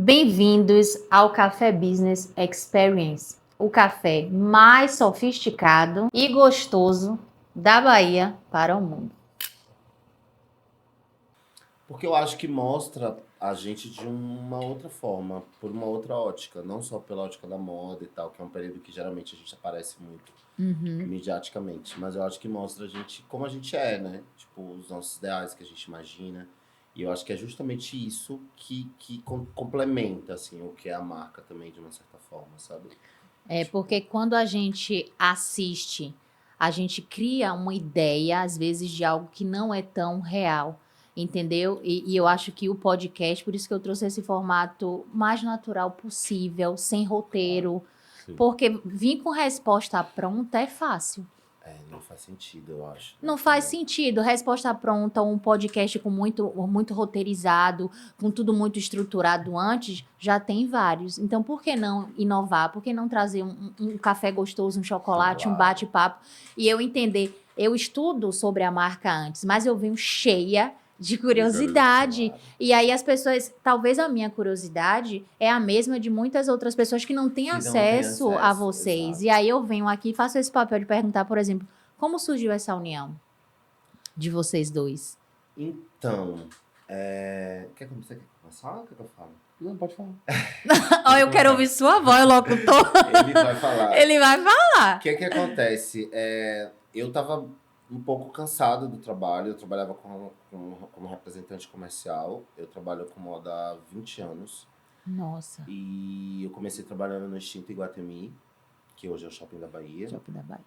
Bem-vindos ao Café Business Experience, o café mais sofisticado e gostoso da Bahia para o mundo. Porque eu acho que mostra a gente de uma outra forma, por uma outra ótica, não só pela ótica da moda e tal, que é um período que geralmente a gente aparece muito midiaticamente, mas eu acho que mostra a gente como a gente é, né? Tipo, os nossos ideais que a gente imagina. E eu acho que é justamente isso que complementa, assim, o que é a marca também, de uma certa forma, sabe? Porque quando a gente assiste, a gente cria uma ideia, às vezes, de algo que não é tão real, entendeu? E eu acho que o podcast, por isso que eu trouxe esse formato mais natural possível, sem roteiro, Sim. porque vir com resposta pronta é fácil. Não faz sentido, eu acho. Não faz sentido. Resposta pronta, um podcast com muito roteirizado, com tudo muito estruturado antes, já tem vários. Então, por que não inovar? Por que não trazer um café gostoso, um chocolate, um Claro. bate-papo? E eu entender, eu estudo sobre a marca antes, mas eu venho cheia de curiosidade. Claro. E aí as pessoas, talvez a minha curiosidade é a mesma de muitas outras pessoas que não têm Que não têm acesso a acesso, vocês. exato. E aí eu venho aqui e faço esse papel de perguntar, por exemplo, como surgiu essa união de vocês dois? Então, você quer começar ou quer que eu fale? Não, pode falar. Eu quero ouvir sua voz, locutor. Ele vai falar. Ele vai O falar. que acontece? Eu tava um pouco cansado do trabalho. Eu trabalhava como representante comercial. Eu trabalho com moda há 20 anos. Nossa, E eu comecei trabalhando no Extinto Iguatemi, que hoje é o Shopping da Bahia. Shopping da Bahia.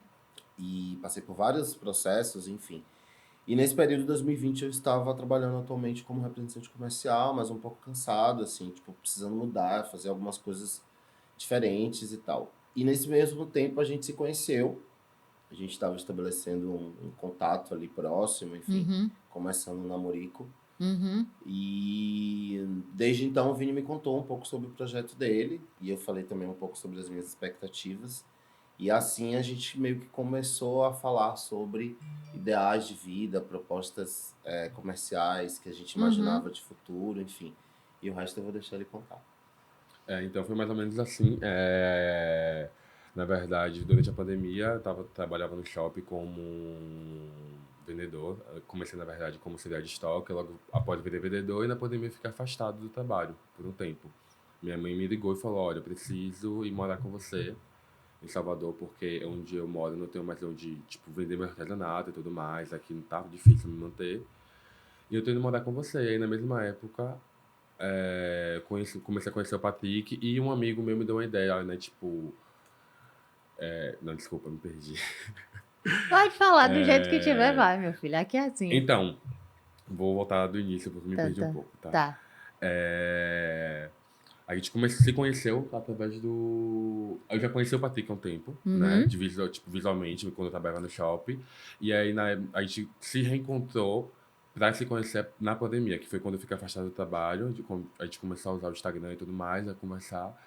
E passei por vários processos, enfim. E nesse período de 2020 eu estava trabalhando atualmente como representante comercial, mas um pouco cansado, assim, tipo, precisando mudar, fazer algumas coisas diferentes e tal. E nesse mesmo tempo a gente se conheceu, a gente estava estabelecendo um contato ali próximo, enfim, começando um namorico. E desde então o Vini me contou um pouco sobre o projeto dele, e eu falei também um pouco sobre as minhas expectativas. E assim a gente meio que começou a falar sobre ideais de vida, propostas comerciais que a gente imaginava de futuro, enfim. E o resto eu vou deixar ele contar. Então foi mais ou menos assim. Na verdade, durante a pandemia, eu trabalhava no shopping como um vendedor. Eu comecei, na verdade, como auxiliar de estoque, logo após virar vendedor, e na pandemia fiquei afastado do trabalho por um tempo. Minha mãe me ligou e falou: olha, eu preciso ir morar com você em Salvador, porque onde eu moro não tenho mais onde, tipo, vender meu artesanato e tudo mais. Aqui não tá difícil me manter. E eu tô indo morar com você. E aí, na mesma época, comecei a conhecer o Patrick e um amigo meu me deu uma ideia, né? Tipo. Não, desculpa, me perdi. Pode falar do jeito que tiver, vai, meu filho. Aqui é assim. Então, vou voltar do início porque me perdi um pouco, tá? Tá. A gente se conheceu através do. Eu já conheci o Patrick há um tempo, né? Visualmente, quando eu trabalhava no shopping. E aí a gente se reencontrou para se conhecer na pandemia, que foi quando eu fiquei afastado do trabalho. A gente começou a usar o Instagram e tudo mais, a conversar.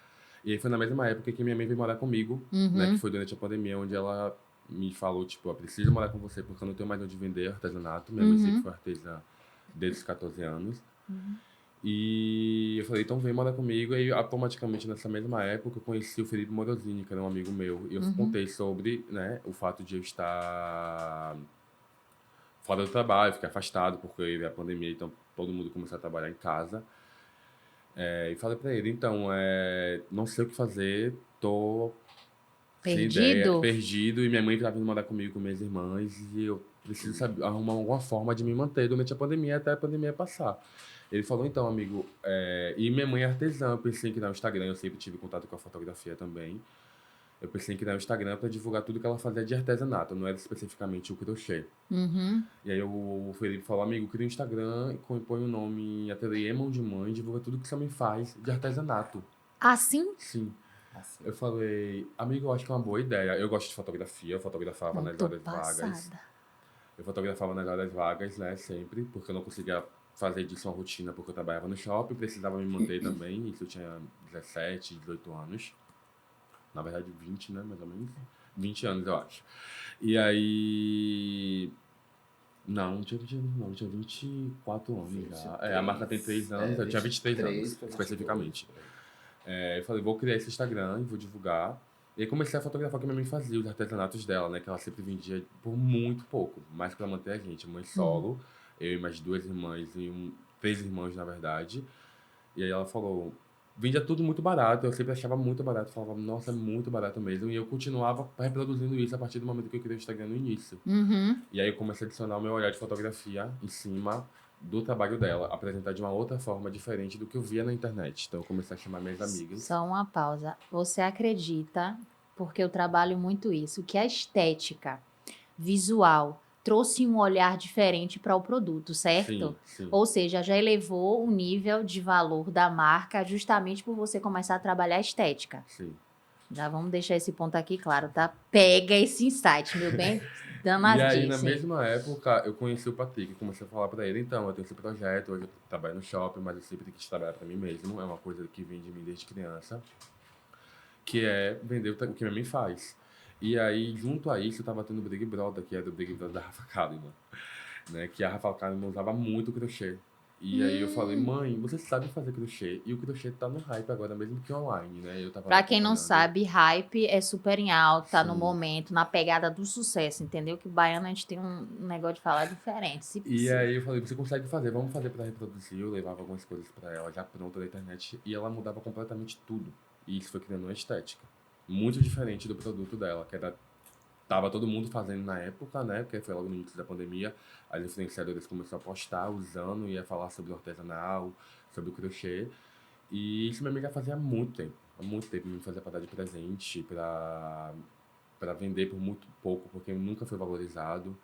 E aí foi na mesma época que minha mãe veio morar comigo, né? Que foi durante a pandemia, onde ela me falou, tipo, eu preciso morar com você porque eu não tenho mais onde vender artesanato. Minha mãe sempre foi artesã desde os 14 anos. E eu falei, então vem morar comigo. E automaticamente, nessa mesma época, eu conheci o Felipe Morosini, que era um amigo meu. E eu contei sobre, né, o fato de eu estar fora do trabalho, ficar afastado, porque veio a pandemia, então todo mundo começou a trabalhar em casa. E falei pra ele, então, não sei o que fazer, tô sem ideia, perdido, e minha mãe tá vindo morar comigo com minhas irmãs, e eu preciso saber, arrumar alguma forma de me manter durante a pandemia, até a pandemia passar. Ele falou, então, amigo, e minha mãe é artesã, eu pensei em criar um Instagram, eu sempre tive contato com a fotografia também. Eu pensei em criar um Instagram para divulgar tudo que ela fazia de artesanato, não era especificamente o crochê. E aí o Felipe falou, amigo, cria um Instagram e põe o nome Ateliê Mão de Mãe, divulga tudo que sua mãe faz de artesanato. Assim? Sim. Eu falei, amigo, eu acho que é uma boa ideia. Eu gosto de fotografia, eu fotografava nas horas vagas. Eu fotografava nas horas vagas, né, sempre, porque eu não conseguia fazer disso uma rotina, porque eu trabalhava no shopping, precisava me manter também, isso eu tinha 17, 18 anos. Na verdade, 20, né, mais ou menos. 20 anos, eu acho. E aí, Não tinha 20 anos, não. Eu tinha 24 anos já. 23, A marca tem 3 anos, eu tinha 23 anos, pra 22, especificamente. por aí. Eu falei, vou criar esse Instagram e vou divulgar. E aí comecei a fotografar o que minha mãe fazia, os artesanatos dela, né? Que ela sempre vendia por muito pouco, mais pra manter a gente. Mãe solo, eu e mais 2 irmãs e 3 irmãos, na verdade. E aí ela falou, vendia tudo muito barato, eu sempre achava muito barato, falava, nossa, é muito barato mesmo. E eu continuava reproduzindo isso a partir do momento que eu criei o Instagram no início. Uhum. E aí eu comecei a adicionar o meu olhar de fotografia em cima do trabalho dela, apresentar de uma outra forma diferente do que eu via na internet. Então eu comecei a chamar minhas amigas. Só uma pausa. Você acredita, porque eu trabalho muito isso, que a estética visual trouxe um olhar diferente para o produto, certo? Sim. Ou seja, já elevou o nível de valor da marca justamente por você começar a trabalhar a estética. Sim. Já vamos deixar esse ponto aqui claro, tá? Pega esse insight, meu bem, dando E as aí, na dicas. mesma época, eu conheci o Patrick, comecei a falar pra ele, então, eu tenho esse projeto, hoje eu trabalho no shopping, mas eu sempre quis trabalhar pra mim mesmo, é uma coisa que vem de mim desde criança, que é vender o que minha mãe faz. E aí, junto a isso, eu tava tendo o Big Brother, que era o Big Brother da Rafa Kalimann, né? Que a Rafa Kalimann usava muito crochê. E aí eu falei, mãe, você sabe fazer crochê? E o crochê tá no hype agora, mesmo que online, né? Eu tava Pra quem não acompanhando. sabe, hype é super em alta no Sim. momento, na pegada do sucesso, entendeu? Que o baiano a gente tem um negócio de falar diferente. E aí eu falei, você consegue fazer, vamos fazer pra reproduzir. Eu levava algumas coisas pra ela já pronta da internet e ela mudava completamente tudo. E isso foi criando uma estética muito diferente do produto dela, que era tava todo mundo fazendo na época, né? Porque foi logo no início da pandemia. As influenciadoras começaram a postar, usando, ia falar sobre o artesanal, sobre o crochê. E isso minha amiga fazia há muito tempo. Há muito tempo me fazia pra dar de presente, pra vender por muito pouco, porque nunca foi valorizado.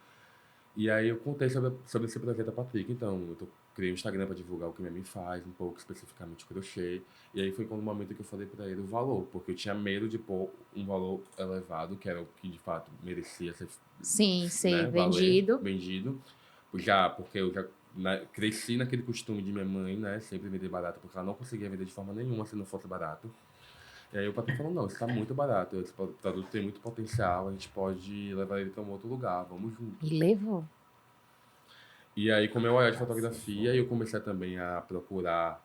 E aí eu contei sobre esse projeto da Patrick, então criei um Instagram para divulgar o que minha mãe faz, um pouco especificamente crochê. E aí foi quando o momento que eu falei para ele o valor, porque eu tinha medo de pôr um valor elevado, que era o que de fato merecia ser, Sim, ser né, valer, vendido. vendido. Porque eu já cresci naquele costume de minha mãe, né, sempre vender barato, porque ela não conseguia vender de forma nenhuma se não fosse barato. E aí o Patrick falou, não, isso tá muito barato, esse produto tem muito potencial, a gente pode levar ele para um outro lugar, vamos junto. E levou. E aí, com o meu olhar de fotografia, eu comecei também a procurar,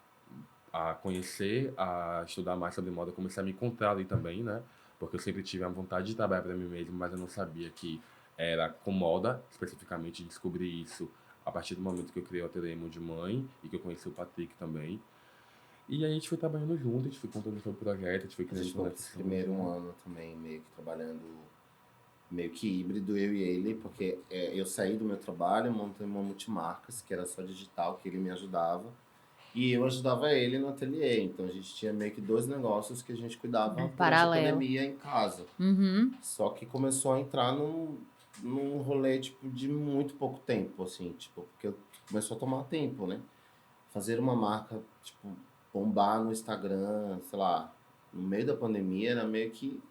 a conhecer, a estudar mais sobre moda, eu comecei a me encontrar ali também, né? Porque eu sempre tive a vontade de trabalhar para mim mesmo, mas eu não sabia que era com moda, especificamente, descobri isso a partir do momento que eu criei o Ateliê Mão de Mãe e que eu conheci o Patrick também. E aí a gente foi trabalhando junto, a gente foi contando sobre o projeto, a gente foi A criando gente ficou esse primeiro ano também meio que trabalhando meio que híbrido, eu e ele, porque eu saí do meu trabalho, montei uma multimarcas, que era só digital, que ele me ajudava, e eu ajudava ele no ateliê. Então a gente tinha meio que 2 negócios que a gente cuidava durante a Paralelo. pandemia em casa. Uhum. Só que começou a entrar num rolê, tipo, de muito pouco tempo, assim, tipo, porque começou a tomar tempo, né? Fazer uma marca, tipo, bombar no Instagram, sei lá, no meio da pandemia era meio que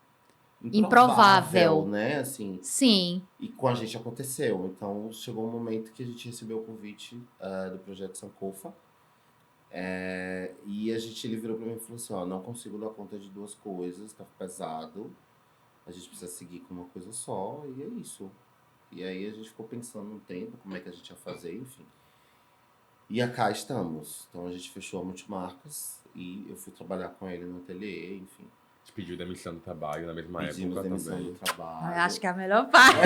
Improvável. né? Assim, Sim. e com a gente aconteceu. Então chegou um momento que a gente recebeu o convite do projeto Sankofa. E ele virou pra mim e falou assim, ó, não consigo dar conta de 2 coisas, tá pesado. A gente precisa seguir com uma coisa só, e é isso. E aí a gente ficou pensando no tempo, como é que a gente ia fazer, enfim. E cá estamos. Então a gente fechou a Multimarcas e eu fui trabalhar com ele no ateliê, enfim. A gente pediu demissão do trabalho na mesma Pedimos época demissão também. do trabalho. Eu acho que é a melhor parte.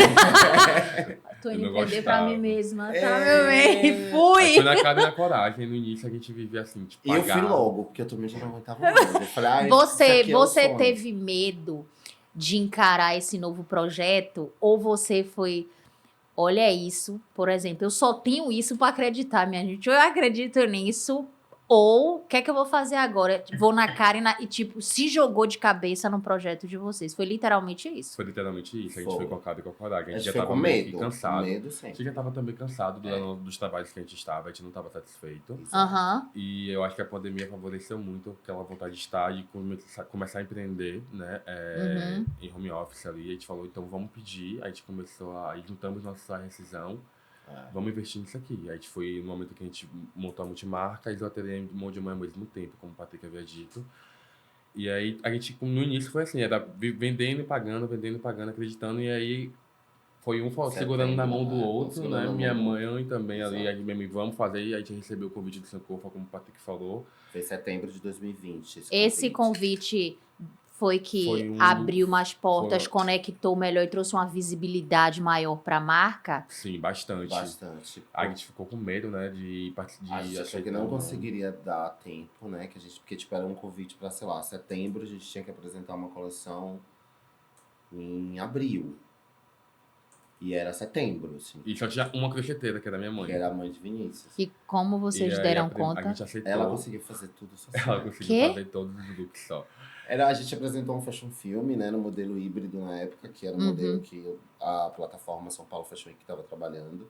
Tô Eu indo não entender pra mim gostava. mesma, tá, meu bem? Fui! Aí foi na cara e na coragem. No início a gente vivia assim, tipo, E eu fui pagar. logo, porque eu também já não aguentava mais. Eu falei, isso Você aqui é o sonho. teve medo de encarar esse novo projeto? Ou você foi, olha isso, por exemplo, eu só tenho isso pra acreditar, minha gente. Ou eu acredito nisso, ou o que é que eu vou fazer agora? Vou na cara e tipo, se jogou de cabeça no projeto de vocês. Foi literalmente isso. Foi literalmente isso. A gente Foi. foi com a cara e com a coragem. A A gente gente já foi tava com meio que medo. cansado. Medo A sempre. gente já tava também cansado dos trabalhos que a gente estava. A gente não tava satisfeito. Aham. E eu acho que a pandemia favoreceu muito aquela vontade de estar e começar a empreender, né? Em home office ali. A gente falou, então vamos pedir. A gente começou aí juntamos nossa rescisão. Vamos investir nisso aqui. A gente foi no momento que a gente montou a multimarca e o ateliê Mão de Mãe ao mesmo tempo, como o Patrick havia dito. E aí a gente, no início foi assim, era vendendo e pagando, acreditando. E aí Foi um segurando na mão do Setembro, outro, segurando né? na Minha mão do outro. mãe também ali, a Exato. gente vamos fazer, e a gente recebeu o convite do Sankofa, como o Patrick falou. Foi setembro de 2020 Esse convite foi que Foi abriu mais portas, foi, conectou melhor e trouxe uma visibilidade maior para a marca? sim, bastante. bastante. A gente ficou com medo, né, de A gente achou que aceitar não ou não. conseguiria dar tempo, né? Porque tipo, era um convite para, sei lá, setembro, a gente tinha que apresentar uma coleção em abril. E era setembro, assim. E só tinha uma crocheteira, que era minha Que mãe. era a mãe de Vinícius. E como E vocês aí deram a conta? gente aceitou. Ela conseguiu fazer tudo Ela sozinha. conseguiu Quê? fazer todos os looks só. A gente apresentou um fashion film, né, no modelo híbrido na época, que era um modelo que a plataforma São Paulo Fashion Week estava trabalhando.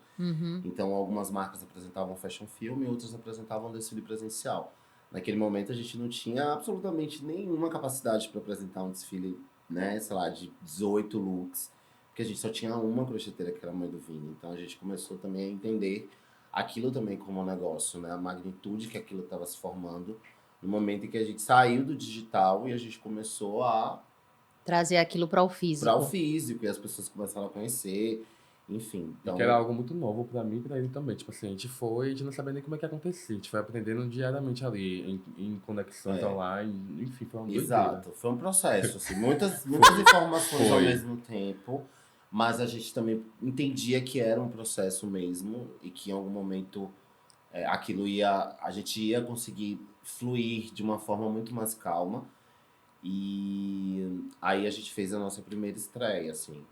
Então, algumas marcas apresentavam fashion film e outras apresentavam desfile presencial. Naquele momento, a gente não tinha absolutamente nenhuma capacidade para apresentar um desfile, né, sei lá, de 18 looks, porque a gente só tinha uma crocheteira, que era a mãe do Vini. Então, a gente começou também a entender aquilo também como um negócio, né, a magnitude que aquilo estava se formando, no momento em que a gente saiu do digital e a gente começou a Trazer aquilo para o para o físico. físico, e as pessoas começaram a conhecer, enfim. E que era algo muito novo pra mim e pra ele também. Tipo assim, a gente não sabia nem como é que ia acontecer. A gente foi aprendendo diariamente ali, em conexões online. Enfim, foi uma doideira. Exato, foi um processo, assim, muitas informações ao mesmo tempo, mas a gente também entendia que era um processo mesmo e que em algum momento a gente ia conseguir fluir de uma forma muito mais calma. E aí a gente fez a nossa primeira estreia, assim,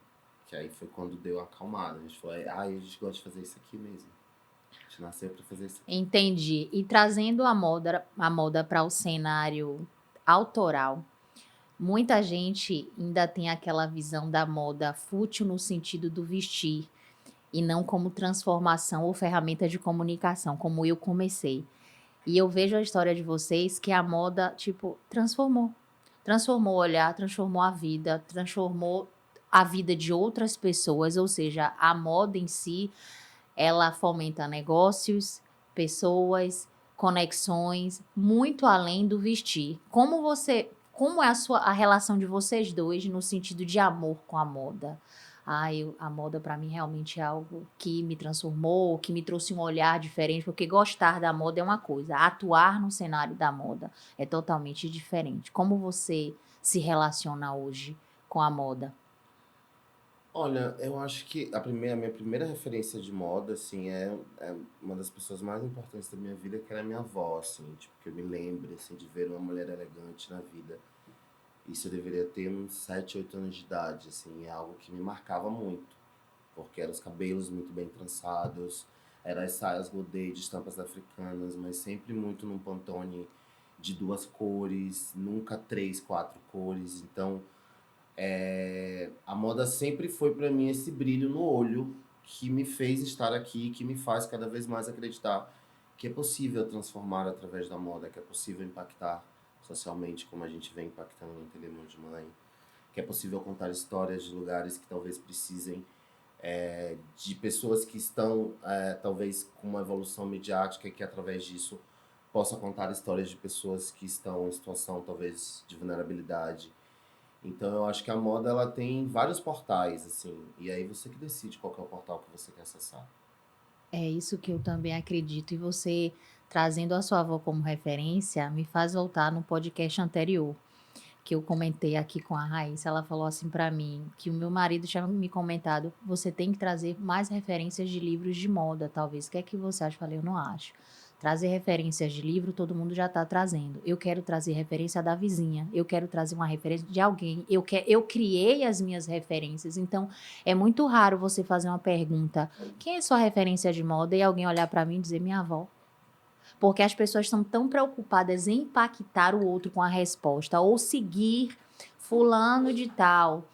que aí foi quando deu a acalmada. A gente falou, a gente gosta de fazer isso aqui mesmo. A gente nasceu pra fazer isso aqui. Entendi. E trazendo a moda para o cenário autoral, muita gente ainda tem aquela visão da moda fútil no sentido do vestir e não como transformação ou ferramenta de comunicação, como eu comecei. E eu vejo a história de vocês que a moda, tipo, transformou. Transformou o olhar, transformou a vida, transformou a vida de outras pessoas, ou seja, a moda em si, ela fomenta negócios, pessoas, conexões, muito além do vestir. Como é a relação de vocês dois no sentido de amor com a moda? A moda para mim realmente é algo que me transformou, que me trouxe um olhar diferente, porque gostar da moda é uma coisa, atuar no cenário da moda é totalmente diferente. Como você se relaciona hoje com a moda? Olha, eu acho que a minha primeira referência de moda, assim, é uma das pessoas mais importantes da minha vida, que era a minha avó, assim, tipo, que eu me lembro, assim, de ver uma mulher elegante na vida. Isso eu deveria ter uns 7, 8 anos de idade, assim, é algo que me marcava muito, porque eram os cabelos muito bem trançados, eram as saias godê de estampas africanas, mas sempre muito num pantone de 2 cores, nunca 3, 4 cores. Então, a moda sempre foi para mim esse brilho no olho que me fez estar aqui, que me faz cada vez mais acreditar que é possível transformar através da moda, que é possível impactar socialmente como a gente vem impactando no Ateliê Mão de Mãe, que é possível contar histórias de lugares que talvez precisem de pessoas que estão talvez com uma evolução midiática e que através disso possa contar histórias de pessoas que estão em situação talvez de vulnerabilidade. Então eu acho que a moda ela tem vários portais, assim, e aí você que decide qual que é o portal que você quer acessar. É isso que eu também acredito. E você, trazendo a sua avó como referência, me faz voltar no podcast anterior, que eu comentei aqui com a Raíssa. Ela falou assim para mim, que o meu marido tinha me comentado, você tem que trazer mais referências de livros de moda, talvez. O que é que você acha? Eu falei, eu não acho. Trazer referências de livro, todo mundo já está trazendo. Eu quero trazer referência da vizinha. Eu quero trazer uma referência de alguém. Eu criei as minhas referências. Então, é muito raro você fazer uma pergunta, quem é sua referência de moda? E alguém olhar para mim e dizer, minha avó. Porque as pessoas estão tão preocupadas em impactar o outro com a resposta ou seguir fulano de tal,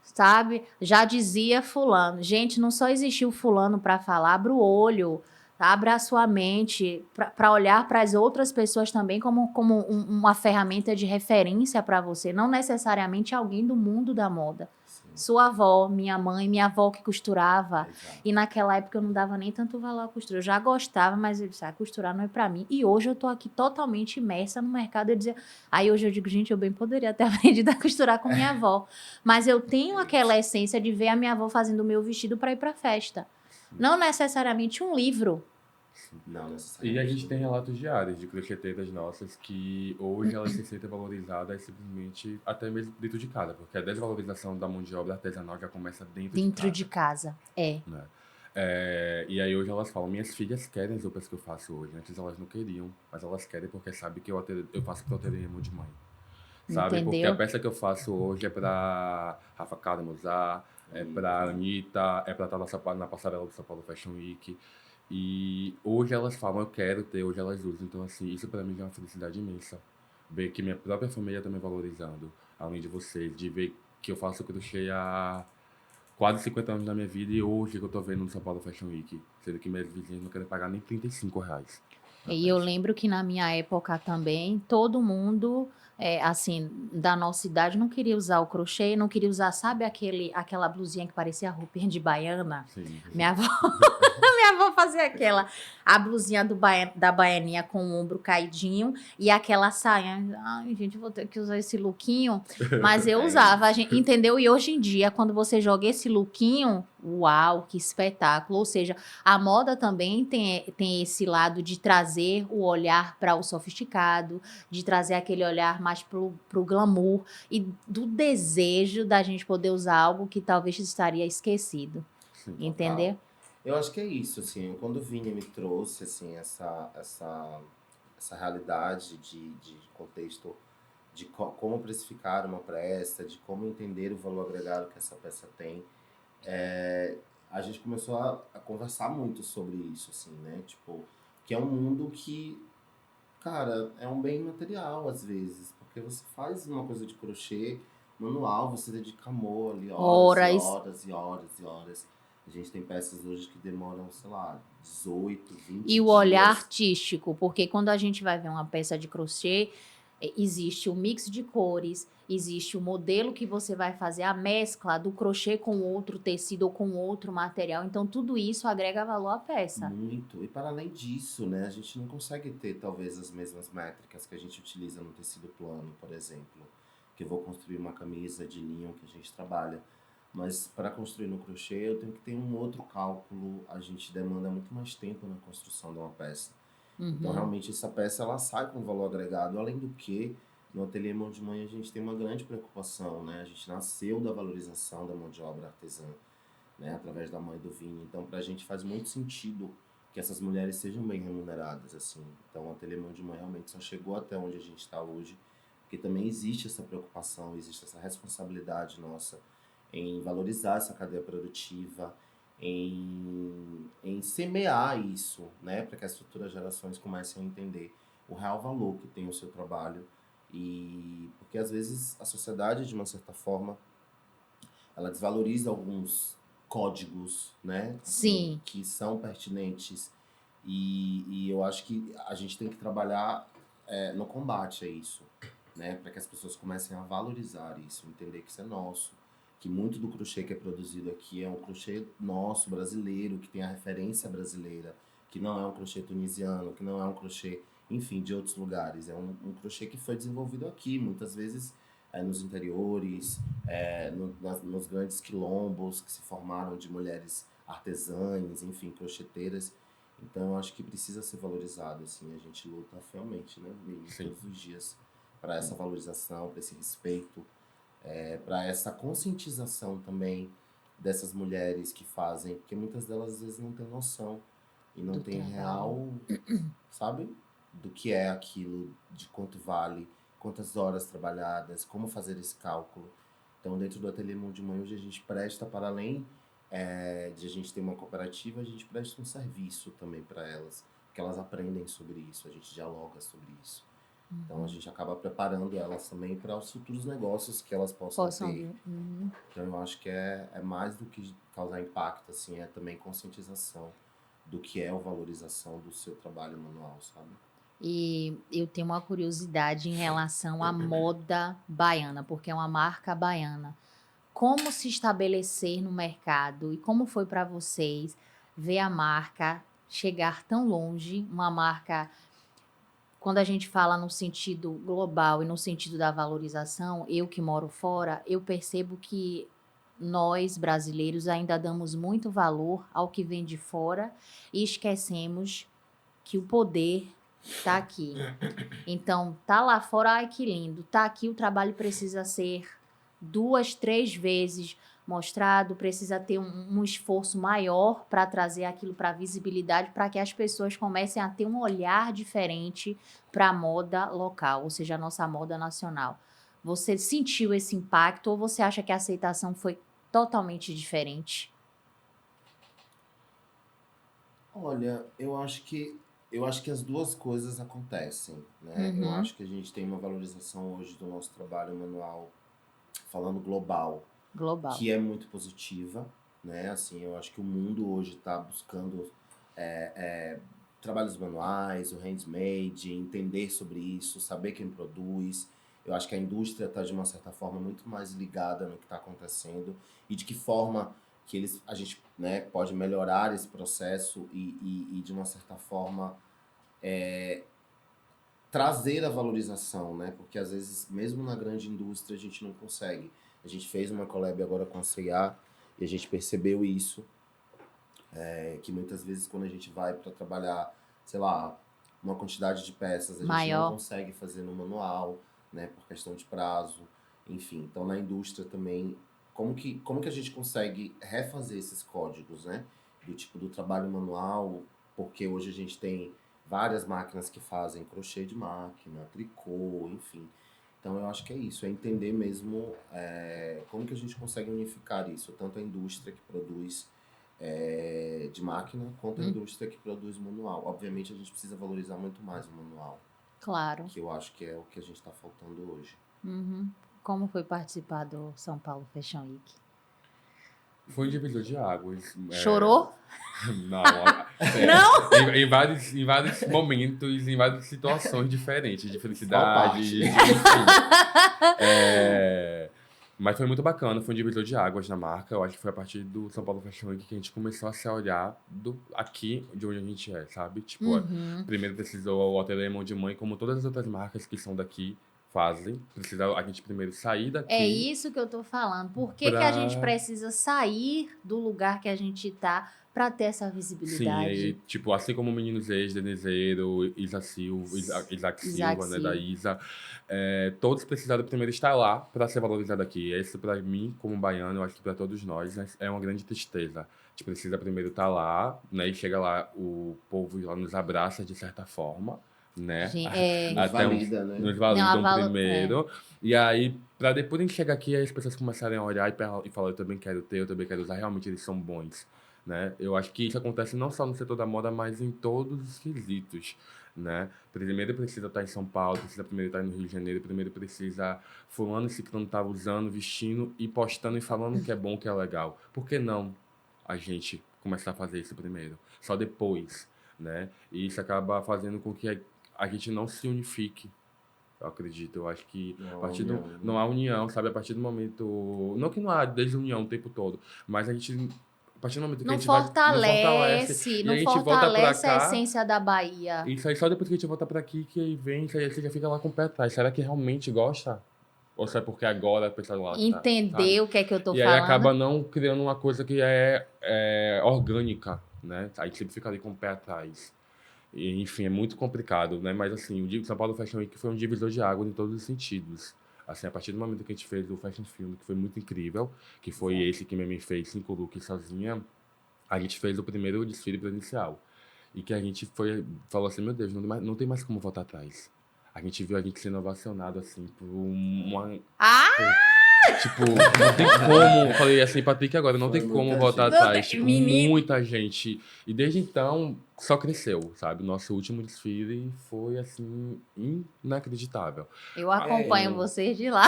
sabe? Já dizia fulano. Gente, não só existiu fulano para falar, abra o olho, Abra a sua mente para olhar para as outras pessoas também como uma ferramenta de referência para você, não necessariamente alguém do mundo da moda. Sim. Sua avó, minha mãe, minha avó que costurava, Exato. e naquela época eu não dava nem tanto valor à costura. Eu já gostava, mas eu disse, costurar não é para mim. E hoje eu tô aqui totalmente imersa no mercado. Eu dizia, aí hoje eu digo, gente, eu bem poderia ter aprendido a costurar com minha avó. Mas eu tenho aquela essência de ver a minha avó fazendo o meu vestido para ir para festa. Não necessariamente um livro. Não E necessariamente. a gente tem relatos diários de crocheteiras nossas que hoje elas se sentem valorizadas simplesmente até mesmo dentro de casa, porque a desvalorização da mão de obra artesanal já começa dentro de casa. Né? E aí hoje elas falam, minhas filhas querem as roupas que eu faço hoje. Antes elas não queriam, mas elas querem porque sabem que eu faço para ter mão de mãe. Sabe? Entendeu? Porque a peça que eu faço hoje é pra Rafa Kalimann usar, é pra Anitta, é pra estar na passarela do São Paulo Fashion Week. E hoje elas falam, eu quero ter, hoje elas usam. Então, assim, isso pra mim já é uma felicidade imensa. Ver que minha própria família também valorizando, além de vocês, de ver que eu faço crochê há quase 50 anos da minha vida e hoje que eu tô vendo no São Paulo Fashion Week, sendo que meus vizinhos não querem pagar nem R$ 35. E eu lembro que na minha época também, todo mundo, assim, da nossa idade não queria usar o crochê, não queria usar, sabe aquela blusinha que parecia roupinha de baiana? Sim. Minha avó, minha avó fazia a blusinha da baianinha com o ombro caidinho e aquela saia. Ai, gente, vou ter que usar esse lookinho. Mas eu usava, entendeu? E hoje em dia, quando você joga esse lookinho, uau, que espetáculo. Ou seja, a moda também tem esse lado de trazer o olhar para o sofisticado, de trazer aquele olhar mais pro glamour e do desejo da gente poder usar algo que talvez estaria esquecido. Sim. Entender? Eu acho que é isso, assim, quando o Vini me trouxe, assim, essa realidade de contexto de como precificar uma peça, de como entender o valor agregado que essa peça tem, a gente começou a conversar muito sobre isso, assim, né? Tipo, que é um mundo que, cara, é um bem material às vezes, porque você faz uma coisa de crochê manual, você dedica amor ali horas e horas e horas e horas. A gente tem peças hoje que demoram, sei lá, 18, 20 E o dias. olhar artístico, porque quando a gente vai ver uma peça de crochê, existe o mix de cores, existe o modelo que você vai fazer, a mescla do crochê com outro tecido ou com outro material. Então, tudo isso agrega valor à peça. Muito. E para além disso, né, a gente não consegue ter talvez as mesmas métricas que a gente utiliza no tecido plano, por exemplo. Que eu vou construir uma camisa de linho que a gente trabalha. Mas para construir no crochê eu tenho que ter um outro cálculo, a gente demanda muito mais tempo na construção de uma peça. Então realmente essa peça ela sai com valor agregado, além do que no ateliê Mão de Mãe a gente tem uma grande preocupação, né? A gente nasceu da valorização da mão de obra artesã, né? Através da mãe do Vini. Então pra gente faz muito sentido que essas mulheres sejam bem remuneradas, assim. Então o ateliê Mão de Mãe realmente só chegou até onde a gente está hoje, porque também existe essa preocupação, existe essa responsabilidade nossa em valorizar essa cadeia produtiva, em semear isso, né, para que as futuras gerações comecem a entender o real valor que tem o seu trabalho. E porque às vezes a sociedade, de uma certa forma, ela desvaloriza alguns códigos, né, Sim. que são pertinentes. E eu acho que a gente tem que trabalhar no combate a isso, né, para que as pessoas comecem a valorizar isso, entender que isso é nosso, que muito do crochê que é produzido aqui é um crochê nosso, brasileiro, que tem a referência brasileira, que não é um crochê tunisiano, que não é um crochê, enfim, de outros lugares. É um crochê que foi desenvolvido aqui, muitas vezes nos interiores, nos grandes quilombos que se formaram de mulheres artesãs, enfim, crocheteiras. Então, eu acho que precisa ser valorizado, assim, a gente luta fielmente, né, todos os dias para essa valorização, para esse respeito, para essa conscientização também dessas mulheres que fazem, porque muitas delas às vezes não têm noção e não têm real, sabe, do que é aquilo, de quanto vale, quantas horas trabalhadas, como fazer esse cálculo. Então, dentro do Ateliê Mão de Mãe, hoje a gente presta, para além de a gente ter uma cooperativa, a gente presta um serviço também para elas, porque elas aprendem sobre isso, a gente dialoga sobre isso. Então a gente acaba preparando elas também para os futuros negócios que elas possam ter. Então eu acho que é mais do que causar impacto, assim, é também conscientização do que é a valorização do seu trabalho manual, sabe? E eu tenho uma curiosidade em relação à moda baiana, porque é uma marca baiana. Como se estabelecer no mercado e como foi para vocês ver a marca chegar tão longe, uma marca, quando a gente fala no sentido global e no sentido da valorização, eu que moro fora, eu percebo que nós, brasileiros, ainda damos muito valor ao que vem de fora e esquecemos que o poder está aqui. Então, tá lá fora, ai que lindo. Tá aqui, o trabalho precisa ser 2, 3 vezes mostrado, precisa ter um esforço maior para trazer aquilo para a visibilidade, para que as pessoas comecem a ter um olhar diferente para a moda local, ou seja, a nossa moda nacional. Você sentiu esse impacto ou você acha que a aceitação foi totalmente diferente? Olha, eu acho que as duas coisas acontecem, né? Eu Uhum. acho que a gente tem uma valorização hoje do nosso trabalho manual, falando global, Global. que é muito positiva, né? Assim, eu acho que o mundo hoje está buscando trabalhos manuais, o handmade, entender sobre isso, saber quem produz. Eu acho que a indústria está, de uma certa forma, muito mais ligada no que está acontecendo e de que forma que a gente, né, pode melhorar esse processo e de uma certa forma, trazer a valorização, né? Porque às vezes, mesmo na grande indústria, a gente não consegue. A gente fez uma collab agora com a C&A e a gente percebeu isso, que muitas vezes quando a gente vai para trabalhar, sei lá, uma quantidade de peças, a gente não Maior. consegue fazer no manual, né? Por questão de prazo, enfim. Então, na indústria também, como que a gente consegue refazer esses códigos, né? Do tipo do trabalho manual, porque hoje a gente tem várias máquinas que fazem crochê de máquina, tricô, enfim. Então, eu acho que é isso, é entender mesmo como que a gente consegue unificar isso, tanto a indústria que produz de máquina, quanto a indústria que produz manual. Obviamente, a gente precisa valorizar muito mais o manual, Claro. que eu acho que é o que a gente está faltando hoje. Uhum. Como foi participar do São Paulo Fashion Week? Foi um divisor de águas. Chorou? Não, Não? em vários momentos, em várias situações diferentes, de Qual felicidade, parte? enfim. Mas foi muito bacana, foi um divisor de águas na marca. Eu acho que foi a partir do São Paulo Fashion Week que a gente começou a se olhar aqui de onde a gente é, sabe? Tipo, Uhum. primeiro precisou o Ateliê Mão de Mãe, como todas as outras marcas que são daqui fazem. Precisa a gente primeiro sair É daqui isso que eu tô falando. Por que que a gente pra. precisa sair do lugar que a gente tá para ter essa Sim, aí, visibilidade? tipo, assim como o Menino Zeis, Denizeiro, Isaac Isaac Silva, né, da Silva. Isa, todos precisaram primeiro estar lá para ser valorizado aqui. Isso, para mim, como baiano, eu acho que para todos nós, né, é uma grande tristeza. A gente precisa primeiro estar lá, né, e chega lá, o povo lá nos abraça de certa forma, né, Nos até valida, né? nos Não, validam primeiro, e aí, para depois a gente chegar aqui, aí as pessoas começarem a olhar e falar, eu também quero ter, eu também quero usar, realmente eles são bons. Né? Eu acho que isso acontece não só no setor da moda, mas em todos os quesitos, né? Primeiro precisa estar em São Paulo, precisa primeiro estar no Rio de Janeiro, primeiro precisa fulano e ciclano estar usando, vestindo e postando e falando que é bom, que é legal. Por que não a gente começar a fazer isso primeiro? Só depois, né? E isso acaba fazendo com que a gente não se unifique. Eu acredito, eu acho que a Não, partir do, união, não né? há união, sabe? A partir do momento. Não que não há desunião o tempo todo, mas a gente. A partir do momento que a não gente vai. Não fortalece. fortalece, E a não gente volta pra fortalece a cá. essência da Bahia. Isso aí só depois que a gente volta pra aqui que aí vem, isso aí você já fica lá com o pé atrás. Será que realmente gosta? Ou só é porque agora a pessoa gosta, sabe? Entender o que é que eu tô E aí falando? acaba não criando uma coisa que é orgânica, né? Aí sempre fica ali com o pé atrás. E, enfim, é muito complicado, né? Mas assim, o São Paulo Fashion Week foi um divisor de água em todos os sentidos. Assim, a partir do momento que a gente fez o Fashion Film, que foi muito incrível, que foi Exato. esse que Memi fez 5 looks sozinha, a gente fez o primeiro desfile presencial. E que a gente falou assim, meu Deus, não tem mais como voltar atrás. A gente viu a gente sendo ovacionado, assim, por uma... Ah! Tipo, não tem como. Eu falei assim, Patrick, agora não Foi tem como muita voltar gente. Não atrás. tem, Tipo, menino. muita gente. E desde então, só cresceu, sabe? Nosso último desfile foi, assim, inacreditável. Eu acompanho É, vocês de lá.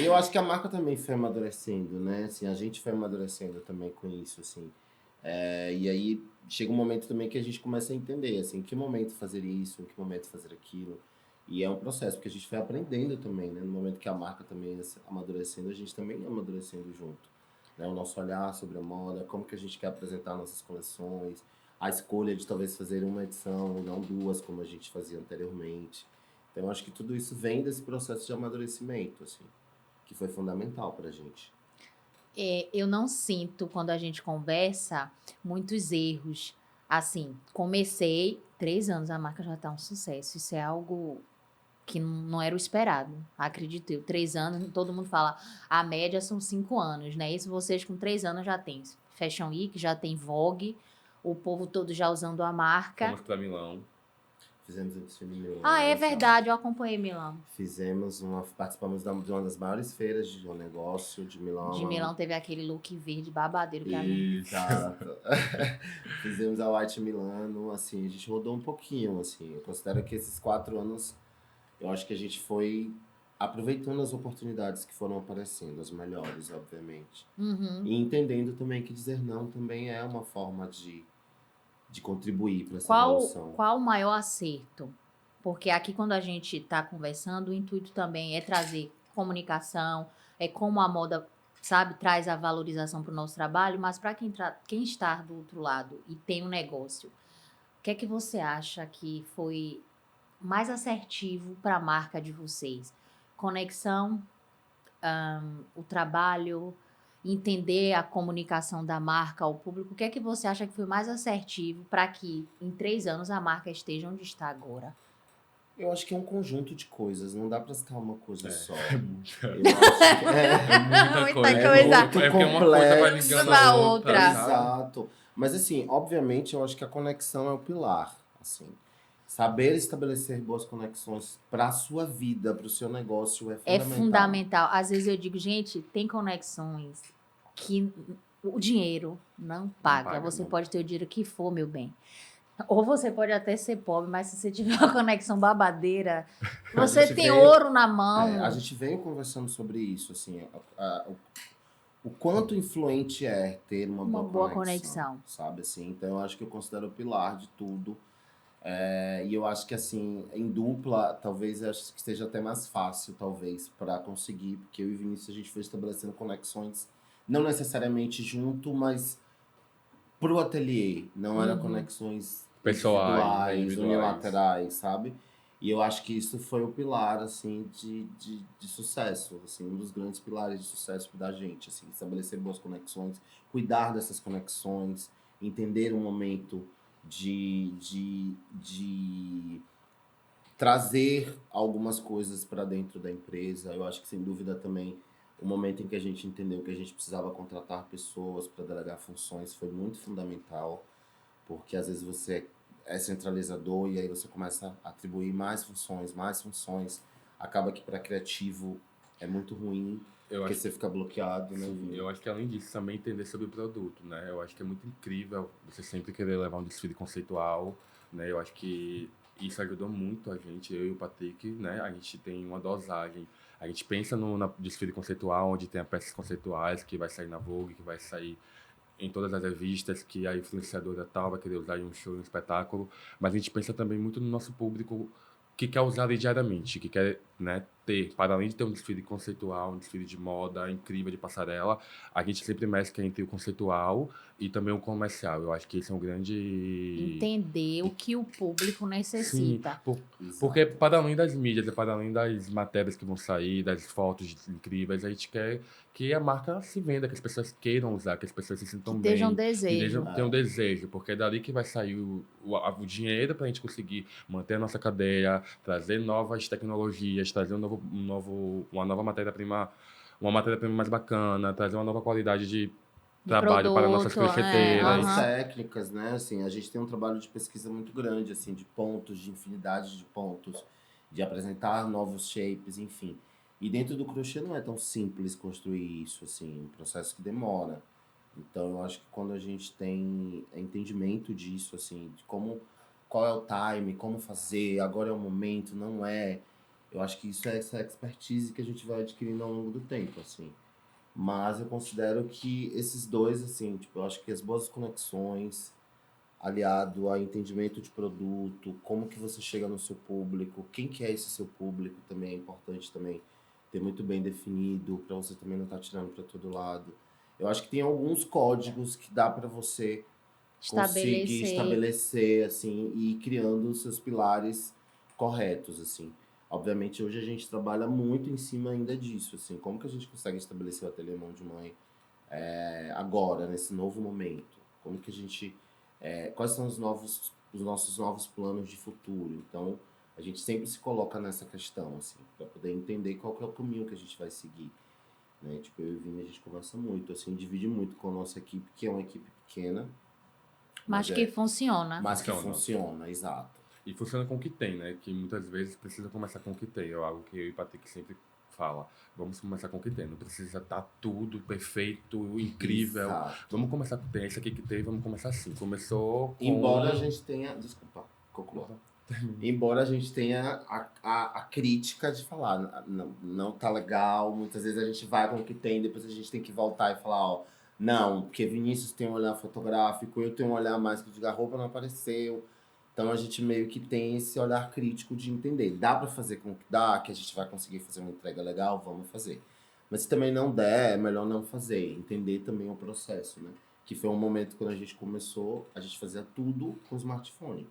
eu acho que a marca também foi amadurecendo, né? Assim, a gente foi amadurecendo também com isso, assim. E aí chega um momento também que a gente começa a entender, assim, em que momento fazer isso, em que momento fazer aquilo. E é um processo, porque a gente vai aprendendo também, né? No momento que a marca também amadurecendo, a gente também amadurecendo junto. Né? O nosso olhar sobre a moda, como que a gente quer apresentar nossas coleções, a escolha de talvez fazer uma edição, não duas, como a gente fazia anteriormente. Então, eu acho que tudo isso vem desse processo de amadurecimento, assim, que foi fundamental pra gente. Eu não sinto, quando a gente conversa, muitos erros. Assim, comecei 3 anos, a marca já tá um sucesso. Isso é algo que não era o esperado, acredito eu. 3 anos, todo mundo fala, a média são 5 anos, né? Isso vocês com 3 anos já tem Fashion Week, já tem Vogue, o povo todo já usando a marca. Fomos pra Milão. Fizemos o desfile em Milão. Ah, é verdade, eu acompanhei Milão. Participamos de uma das maiores feiras de negócio de Milão. De Milão teve aquele look verde babadeiro que a minha... Exato. Fizemos a White Milano, assim, a gente rodou um pouquinho, assim. Eu considero que esses 4 anos, eu acho que a gente foi aproveitando as oportunidades que foram aparecendo, as melhores, obviamente. E entendendo também que dizer não também é uma forma de contribuir para essa evolução. Qual o maior acerto? Porque aqui, quando a gente está conversando, o intuito também é trazer comunicação, é como a moda, sabe, traz a valorização para o nosso trabalho, mas para quem está do outro lado e tem um negócio, o que é que você acha que foi mais assertivo para a marca de vocês? Conexão, o trabalho, entender a comunicação da marca ao público. O que é que você acha que foi mais assertivo para que em 3 anos a marca esteja onde está agora? Eu acho que é um conjunto de coisas, não dá para citar uma coisa só. É muita, Eu acho que muita coisa. coisa. É porque uma coisa vai ligando Na a outra. outra, sabe? Exato. Mas assim, obviamente, eu acho que a conexão é o pilar, assim. Saber estabelecer boas conexões para a sua vida, para o seu negócio é É fundamental. fundamental. Às vezes eu digo, gente, tem conexões que o dinheiro não paga. paga, Você não. pode ter o dinheiro que for, meu bem. Ou você pode até ser pobre, mas se você tiver uma conexão babadeira, você gente tem veio- ouro na mão. A gente veio conversando sobre isso, assim, o quanto influente é ter uma boa conexão, sabe, assim? Então eu acho que eu considero o pilar de tudo. E eu acho que, assim, em dupla, talvez eu acho que seja até mais fácil, talvez, para conseguir, porque eu e o Vinícius a gente foi estabelecendo conexões, não necessariamente junto, mas pro ateliê, não era conexões Pessoais, individuais, individuais. unilaterais, sabe? E eu acho que isso foi o pilar, assim, de sucesso, assim, um dos grandes pilares de sucesso da gente, assim, estabelecer boas conexões, cuidar dessas conexões, entender o momento de trazer algumas coisas para dentro da empresa. Eu acho que, sem dúvida, também o momento em que a gente entendeu que a gente precisava contratar pessoas para delegar funções foi muito fundamental, porque às vezes você é centralizador e aí você começa a atribuir mais funções. Acaba que para criativo é muito ruim, porque você fica bloqueado, né, Vini? Eu acho que, além disso, também entender sobre o produto, né? Eu acho que é muito incrível você sempre querer levar um desfile conceitual, né? Eu acho que isso ajudou muito a gente, eu e o Patrick, né? A gente tem uma dosagem. A gente pensa no desfile conceitual, onde tem as peças conceituais, que vai sair na Vogue, que vai sair em todas as revistas, que a influenciadora tal vai querer usar em um show, em um espetáculo. Mas a gente pensa também muito no nosso público que quer usar ali diariamente, que quer, né, ter, para além de ter um desfile conceitual, um desfile de moda incrível, de passarela, a gente sempre mescla entre o conceitual e também o comercial. Eu acho que esse é um grande... Entender o que o público necessita. Porque para além das mídias, para além das matérias que vão sair, das fotos incríveis, a gente quer que a marca se venda, que as pessoas queiram usar, que as pessoas se sintam bem. Tenham desejo. Tenham desejo, porque é dali que vai sair o dinheiro para a gente conseguir manter a nossa cadeia, trazer novas tecnologias, trazer uma nova matéria-prima, uma matéria-prima mais bacana, trazer uma nova qualidade de trabalho para nossas produto, crocheteiras. Mais técnicas, né? Assim, a gente tem um trabalho de pesquisa muito grande, assim, de pontos, de infinidade de pontos, de apresentar novos shapes, enfim. E dentro do crochê não é tão simples construir isso, assim, um processo que demora. Então eu acho que quando a gente tem entendimento disso, assim, de qual é o time, como fazer, agora é o momento, não é. Eu acho que isso é essa expertise que a gente vai adquirindo ao longo do tempo, assim. Mas eu considero que esses dois, assim, tipo, eu acho que as boas conexões, aliado a entendimento de produto, como que você chega no seu público, quem que é esse seu público também é importante também ter muito bem definido, para você também não estar tirando para todo lado. Eu acho que tem alguns códigos que dá para você conseguir Estabelecer. estabelecer, assim, e ir criando os seus pilares corretos, assim. Obviamente, hoje a gente trabalha muito em cima ainda disso, assim, como que a gente consegue estabelecer o ateliê Mão de Mãe agora, nesse novo momento? Como que a gente... quais são os nossos novos planos de futuro? Então, a gente sempre se coloca nessa questão, assim, para poder entender qual que é o caminho que a gente vai seguir, né? Tipo, eu e o Vini, a gente conversa muito, assim, divide muito com a nossa equipe, que é uma equipe pequena, Mas que funciona. mas que Funciona. funciona, exato. E funciona com o que tem, né? Que muitas vezes precisa começar com o que tem. É algo que eu e o Patrick sempre fala. Vamos começar com o que tem. Não precisa estar tudo perfeito, incrível. Exato. Vamos começar com o que tem. Esse aqui que tem, vamos começar assim. Começou com... Embora a gente tenha... Desculpa, conclua. Embora a gente tenha a crítica de falar, não tá legal, muitas vezes a gente vai com o que tem, depois a gente tem que voltar e falar, ó, não, porque Vinícius tem um olhar fotográfico, eu tenho um olhar mais que de roupa não apareceu. Então a gente meio que tem esse olhar crítico de entender. Dá para fazer com que dá, que a gente vai conseguir fazer uma entrega legal, vamos fazer. Mas se também não der, é melhor não fazer. Entender também o processo, né? Que foi um momento quando a gente começou, a gente fazia tudo com smartphone.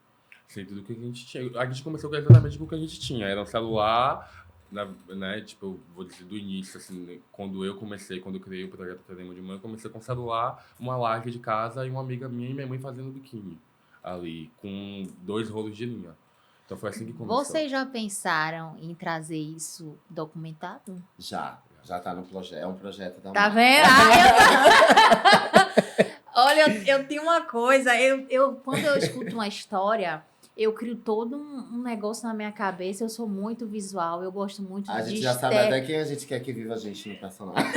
Sim, tudo que a gente tinha. A gente começou exatamente com o que a gente tinha. Era um celular, né? Tipo, eu vou dizer do início, assim, quando eu criei o projeto Ateliê de Mãe, eu comecei com um celular, uma live de casa e uma amiga minha e minha mãe fazendo biquíni ali, com 2 rolos de linha. Então foi assim que começou. Vocês já pensaram em trazer isso documentado? Já tá no projeto. É um projeto da Tá marca. vendo? Olha, eu tenho uma coisa. Quando eu escuto uma história, eu crio todo um negócio na minha cabeça. Eu sou muito visual. Eu gosto muito A de gente já sabe até quem a gente quer que viva a gente no personagem.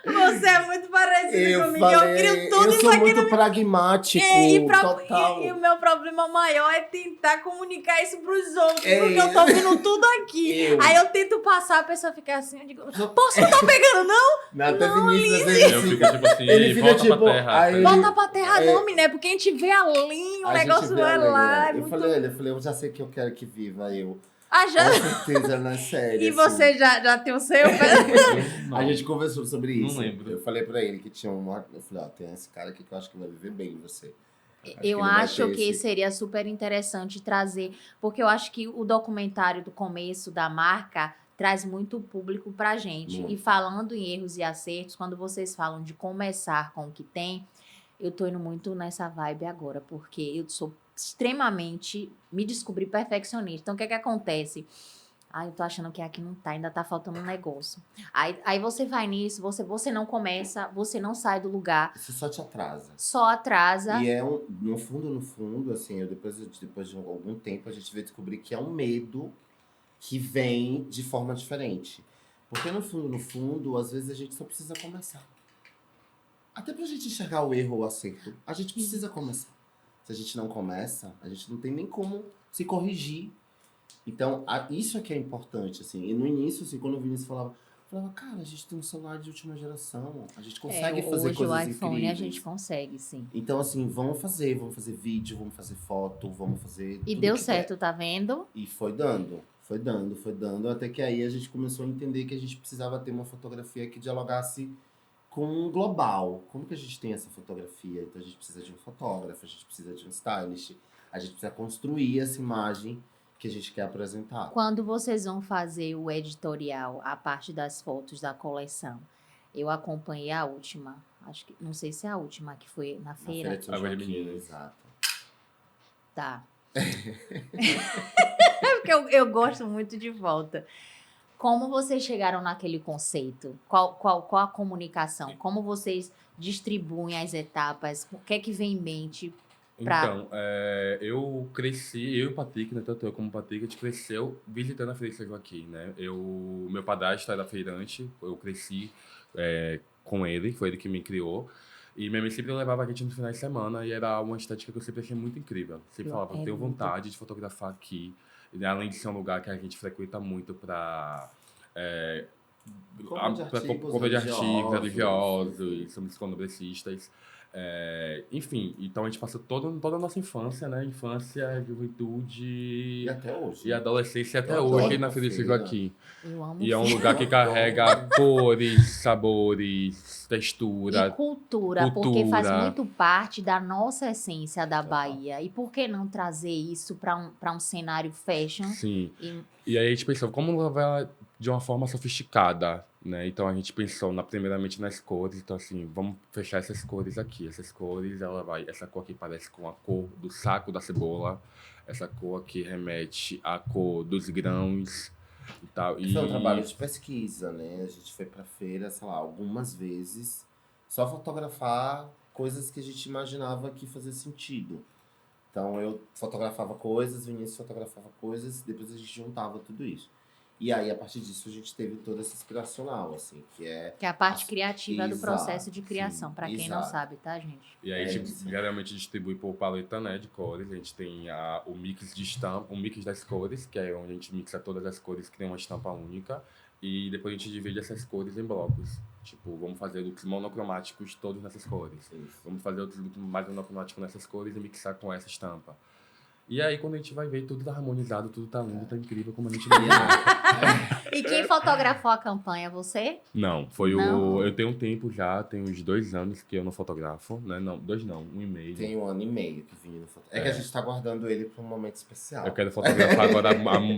Você é muito parecido comigo. falei, Eu crio tudo eu isso sou aqui muito na pragmático, total. E o meu problema maior é tentar comunicar isso pros outros, É. porque eu tô ouvindo tudo aqui. Aí eu tento passar, a pessoa fica assim, eu digo, posso não tá pegando, não? Até Vinícius, às vezes, Eu fica- fico tipo assim, ele fica volta tipo, pra terra. aí ele- Volta pra terra É. nome, né? Porque a gente vê ali, o a gente negócio vê é além, lá. né? É Eu muito... falei, eu já sei que eu quero que viva eu. Ah, já... Com certeza, na série. E assim. você já tem o seu? Não. A gente conversou sobre Não isso. lembro. Eu falei pra ele que tinha uma. Eu falei, ó, tem esse cara aqui que eu acho que vai viver bem em você. Eu ele vai acho ter que esse- seria super interessante trazer, porque eu acho que o documentário do começo da marca traz muito público pra gente. Muito. E falando em erros e acertos, quando vocês falam de começar com o que tem, eu tô indo muito nessa vibe agora, porque eu sou extremamente, me descobri perfeccionista. Então, o que é que acontece? Eu tô achando que aqui não tá, ainda tá faltando um negócio. Aí você vai nisso, você não começa, você não sai do lugar, Isso só te atrasa. só atrasa. E no fundo, assim, depois de algum tempo, a gente vai descobrir que é um medo que vem de forma diferente. Porque no fundo, às vezes a gente só precisa começar. Até pra gente enxergar o erro ou o acerto, a gente precisa começar. Se a gente não começa, a gente não tem nem como se corrigir. Então, isso é que é importante, assim. E no início, assim, quando o Vinícius falava, cara, a gente tem um celular de última geração, a gente consegue fazer Hoje coisas o iPhone incríveis. a gente consegue, sim. Então, assim, vamos fazer vídeo, vamos fazer foto, vamos fazer E tudo deu que certo, tá vendo? e foi dando, até que aí a gente começou a entender que a gente precisava ter uma fotografia que dialogasse com um global. Como que a gente tem essa fotografia? Então a gente precisa de um fotógrafo, a gente precisa de um stylist, a gente precisa construir essa imagem que a gente quer apresentar. Quando vocês vão fazer o editorial, a parte das fotos da coleção, eu acompanhei a última, acho que, não sei se é a última, que foi na Na feira. Feira de São Água de Joaquim, Meninas. exato. Tá. É porque eu gosto muito de volta. Como vocês chegaram naquele conceito? Qual a comunicação? Como vocês distribuem as etapas? O que é que vem em mente? Então, eu cresci, eu e o Patrick, né, tanto eu como o Patrick, a gente cresceu visitando a Feira de São Joaquim, né? Meu padrasto era feirante, eu cresci com ele, foi ele que me criou. E minha mãe sempre levava a gente no final de semana e era uma estética que eu sempre achei muito incrível. Sempre falava, eu tenho vontade de fotografar aqui. E, além de ser um lugar que a gente frequenta muito para compra de artigos religiosos, somos condobricistas. Enfim, então a gente passou toda a nossa infância, né? Infância, juventude E até hoje. e adolescência até Eu hoje adoro na Feira do Chico feira. aqui. Eu amo E é um feira. lugar que carrega cores, sabores, E textura. cultura, porque faz cultura. muito parte da nossa essência da Total. Bahia. E por que não trazer isso para um cenário fashion? Sim. E- E aí a gente pensou, como levar ela de uma forma sofisticada, né? Então a gente pensou primeiramente nas cores. Então assim, vamos fechar essas cores aqui. Essas cores, essa cor aqui parece com a cor do saco da cebola. Essa cor aqui remete à cor dos grãos e tal. E foi um trabalho de pesquisa, né? A gente foi pra feira, sei lá, algumas vezes, só fotografar coisas que a gente imaginava que fazia sentido. Então eu fotografava coisas, Vinícius fotografava coisas, depois a gente juntava tudo isso. E aí, a partir disso, a gente teve toda essa inspiracional, assim, que é... Que é a parte criativa do Exato, processo de sim, criação, para quem não exato. sabe, tá, gente? E aí a gente isso. geralmente distribui por paleta, né, de cores. A gente tem o mix de estampa, o mix das cores, que é onde a gente mixa todas as cores, cria uma estampa única. E depois a gente divide essas cores em blocos. Tipo, vamos fazer looks monocromáticos todos nessas cores. Isso. Vamos fazer outros looks mais monocromáticos nessas cores e mixar com essa estampa. E aí, quando a gente vai ver, tudo tá harmonizado, tudo tá lindo, tá incrível, como a gente vê. E quem fotografou a campanha? Você? Não, foi Não. Eu tenho um tempo já, tem uns 2 anos que eu não fotografo, né? Não, 2 não, 1 e meio. Tem 1 ano e meio que vinha no foto. É que a gente tá guardando ele pra um momento especial. Eu quero fotografar agora,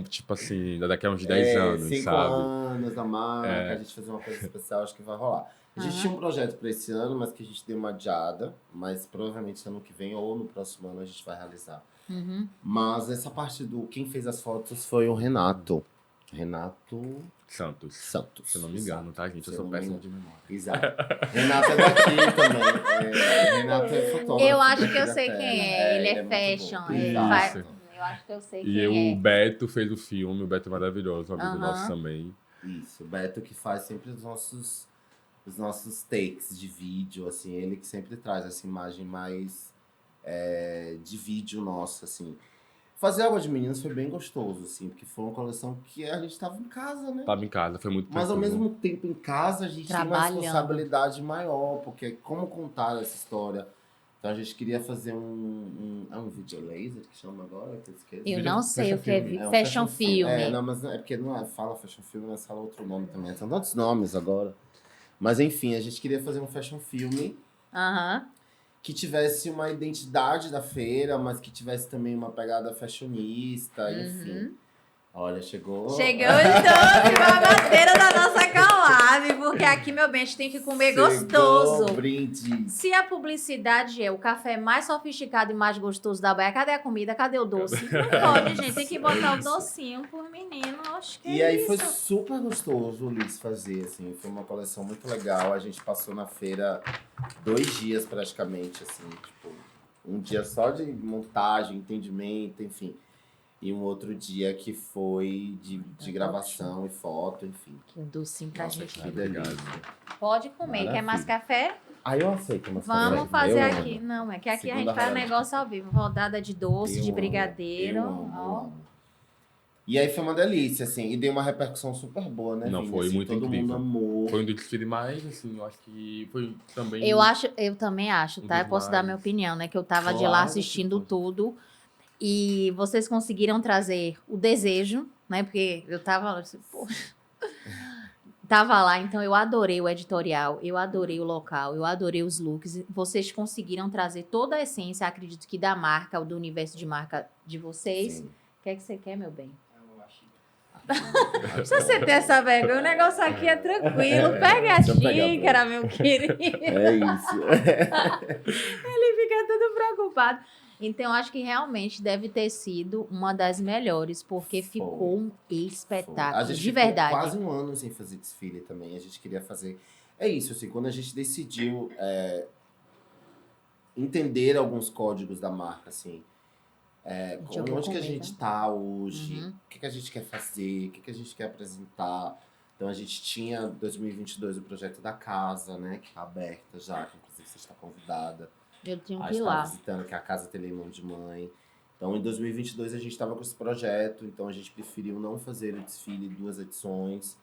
tipo assim, daqui a uns 10 anos, 5 sabe? anos da marca, a gente fazer uma coisa especial, acho que vai rolar. A gente tinha um projeto pra esse ano, mas que a gente deu uma adiada, mas provavelmente ano que vem ou no próximo ano a gente vai realizar. Uhum. Mas essa parte quem fez as fotos foi o Renato. Renato Santos. Santos. Se eu não me engano, tá, gente? Eu Se sou eu não me péssimo engano. de memória. Exato. Renato é daqui também. Renato é fotógrafo. Eu acho que eu daqui sei da quem terra. é. Ele é muito fashion. bom. Ele Exato. faz... Eu acho que eu sei E quem o é. Beto fez o filme, o Beto é maravilhoso, amigo Aham. nosso também. Isso, o Beto que faz sempre os nossos takes de vídeo, assim, ele que sempre traz essa imagem mais de vídeo nosso, assim. Fazer Água de Meninas foi bem gostoso, assim, porque foi uma coleção que a gente tava em casa, né? Tava em casa, foi muito Mas ao tranquilo. mesmo tempo em casa a gente tem uma Trabalhando. responsabilidade maior, porque como contar essa história? Então a gente queria fazer um vídeo laser que chama agora, que eu esqueço. Eu Vídeo- não sei o que é fashion Um fashion filme. não, mas é porque não fala fashion filme, mas fala outro nome também. São tantos nomes agora. Mas enfim, a gente queria fazer um fashion filme Aham. que tivesse uma identidade da feira, mas que tivesse também uma pegada fashionista, enfim. Olha, chegou. Chegamos todos na bateira da nossa collab, porque aqui, meu bem, a gente tem que comer Chegou gostoso. brinde. Se a publicidade é o café mais sofisticado e mais gostoso da Bahia, cadê a comida? Cadê o doce? Não pode, gente. Tem que botar o docinho por menino. Acho que E é aí isso. foi super gostoso o Liz fazer, assim. Foi uma coleção muito legal. A gente passou na feira 2 dias praticamente, assim. Tipo, um dia só de montagem, entendimento, enfim. E um outro dia que foi de gravação e foto, enfim. Que docinho pra Nossa, gente. que delícia. Pode comer. Quer mais café? Aí eu aceito uma Vamos fazer Eu amo. aqui. Não, é que aqui a Segunda gente faz rodada de negócio ao vivo. Rodada de doce, Eu de amo, brigadeiro. eu amo, eu Ó. amo. E aí foi uma delícia, assim. E deu uma repercussão super boa, né, Não, Vini? foi Assim, muito todo incrível. mundo amou. Foi um dos desfiles mais, assim, eu acho que foi também... Eu também acho, tá? Eu posso dar minha opinião, né? Que eu tava de lá Claro, assistindo que tudo. E vocês conseguiram trazer o desejo, né? Porque eu tava assim, pô. Tava lá, então eu adorei o editorial, eu adorei o local, eu adorei os looks. Vocês conseguiram trazer toda a essência, acredito que da marca, do universo de marca de vocês. Sim. O que é que você quer, meu bem? Se você ter essa vergonha, o negócio aqui é tranquilo. Pegue a Deixa eu pegar, xícara, meu querido. É isso. Ele fica todo preocupado. Então, eu acho que realmente deve ter sido uma das melhores, porque Foi. ficou um A espetáculo, gente de ficou verdade. quase um ano sem fazer desfile também. A gente queria fazer... É isso, assim, quando a gente decidiu entender alguns códigos da marca, assim. Já vou Onde que a comer, gente tá? tá hoje, Uhum. o que a gente quer fazer, o que a gente quer apresentar. Então a gente tinha, em 2022, o projeto da casa, né, que tá aberta já, que inclusive você está convidada. Eu tinha A que ir gente tá lá. visitando, que é a Casa Telemão de Mãe. Então, em 2022, a gente estava com esse projeto, então a gente preferiu não fazer o desfile 2 edições.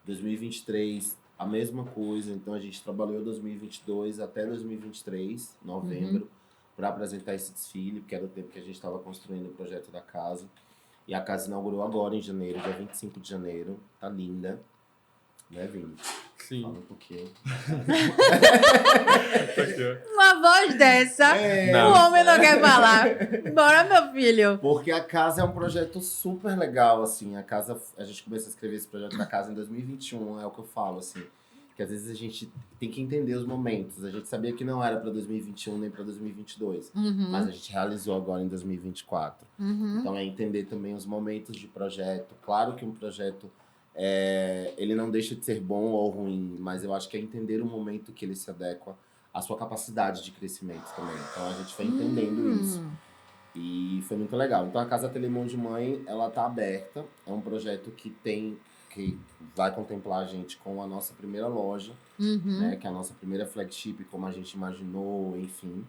2023, a mesma coisa. Então, a gente trabalhou 2022 até 2023, novembro, para apresentar esse desfile, que era o tempo que a gente estava construindo o projeto da casa. E a casa inaugurou agora em janeiro, dia 25 de janeiro. Tá linda. Né, Vini? Sim. Fala um pouquinho. Uma voz dessa, Não. o homem não quer falar. Bora, meu filho. Porque a casa é um projeto super legal, assim. A gente começou a escrever esse projeto da casa em 2021, é o que eu falo, assim. Que às vezes a gente tem que entender os momentos. A gente sabia que não era para 2021 nem para 2022. Mas a gente realizou agora em 2024. Então é entender também os momentos de projeto. Claro que um projeto, ele não deixa de ser bom ou ruim, mas eu acho que é entender o momento que ele se adequa à sua capacidade de crescimento também. Então a gente foi entendendo isso. E foi muito legal. Então a Casa Telemão de Mãe, ela tá aberta. É um projeto que vai contemplar a gente com a nossa primeira loja, né? Que é a nossa primeira flagship, como a gente imaginou, enfim.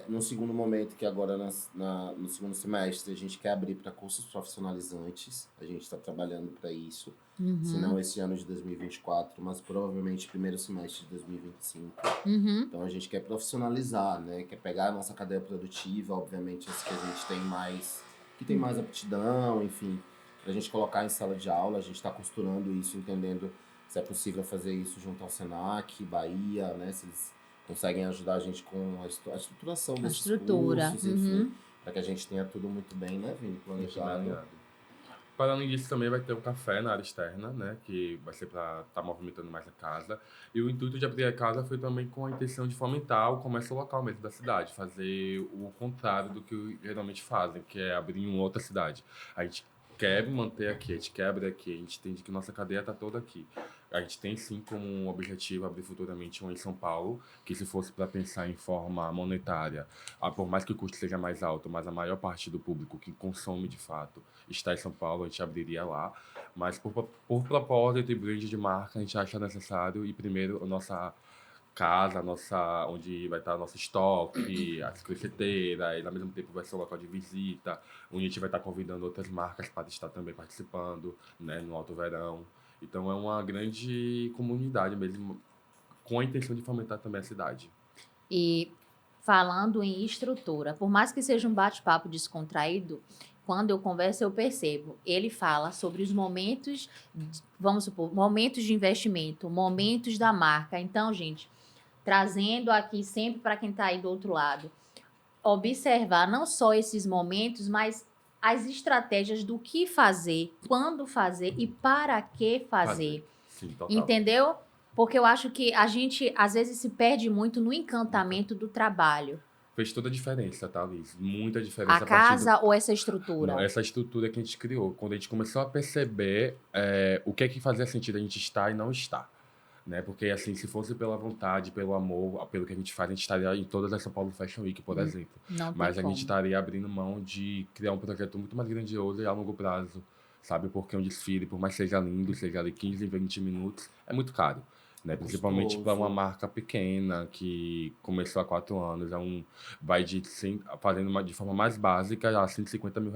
No segundo momento, que agora no segundo semestre, a gente quer abrir para cursos profissionalizantes. A gente está trabalhando para isso. Se não esse ano de 2024, mas provavelmente primeiro semestre de 2025. Então a gente quer profissionalizar, né? Quer pegar a nossa cadeia produtiva, obviamente as que a gente tem mais aptidão, enfim, para a gente colocar em sala de aula. A gente está costurando isso, entendendo se é possível fazer isso junto ao Senac, Bahia, né? Se eles conseguem ajudar a gente com a estruturação desses cursos, enfim, para que a gente tenha tudo muito bem, né, Vini, planejado. Para além disso, também vai ter um café na área externa, né? Que vai ser para estar movimentando mais a casa. E o intuito de abrir a casa foi também com a intenção de fomentar o comércio local mesmo da cidade. Fazer o contrário do que geralmente fazem, que é abrir em uma outra cidade. A gente quer manter aqui, a gente quer abrir aqui. A gente entende que nossa cadeia está toda aqui. A gente tem sim como um objetivo abrir futuramente um em São Paulo, que se fosse para pensar em forma monetária, por mais que o custo seja mais alto, mas a maior parte do público que consome de fato está em São Paulo, a gente abriria lá. Mas por propósito e brand de marca, a gente acha necessário ir primeiro a nossa casa, onde vai estar nosso estoque, a secreteira, e ao mesmo tempo vai ser um local de visita, onde a gente vai estar convidando outras marcas para estar também participando, né, no Alto Verão. Então é uma grande comunidade mesmo, com a intenção de fomentar também a cidade. E falando em estrutura, por mais que seja um bate-papo descontraído, quando eu converso eu percebo. Ele fala sobre os momentos, vamos supor, momentos de investimento, momentos da marca. Então, gente, trazendo aqui sempre para quem está aí do outro lado, observar não só esses momentos, mas as estratégias do que fazer, quando fazer e para que fazer. Sim, total. Entendeu? Porque eu acho que a gente, às vezes, se perde muito no encantamento do trabalho. Fez toda a diferença, tá, Liz? Muita diferença. A casa ou essa estrutura? Não, essa estrutura que a gente criou. Quando a gente começou a perceber o que é que fazia sentido a gente estar e não estar. Né? Porque, assim, se fosse pela vontade, pelo amor, pelo que a gente faz, a gente estaria em todas as São Paulo Fashion Week, por exemplo. Mas a gente estaria abrindo mão de criar um projeto muito mais grandioso e a longo prazo, sabe? Porque um desfile, por mais que seja lindo, seja ali 15, 20 minutos, é muito caro. Né? Principalmente para uma marca pequena que começou há 4 anos, vai fazendo de forma mais básica a R$150 mil,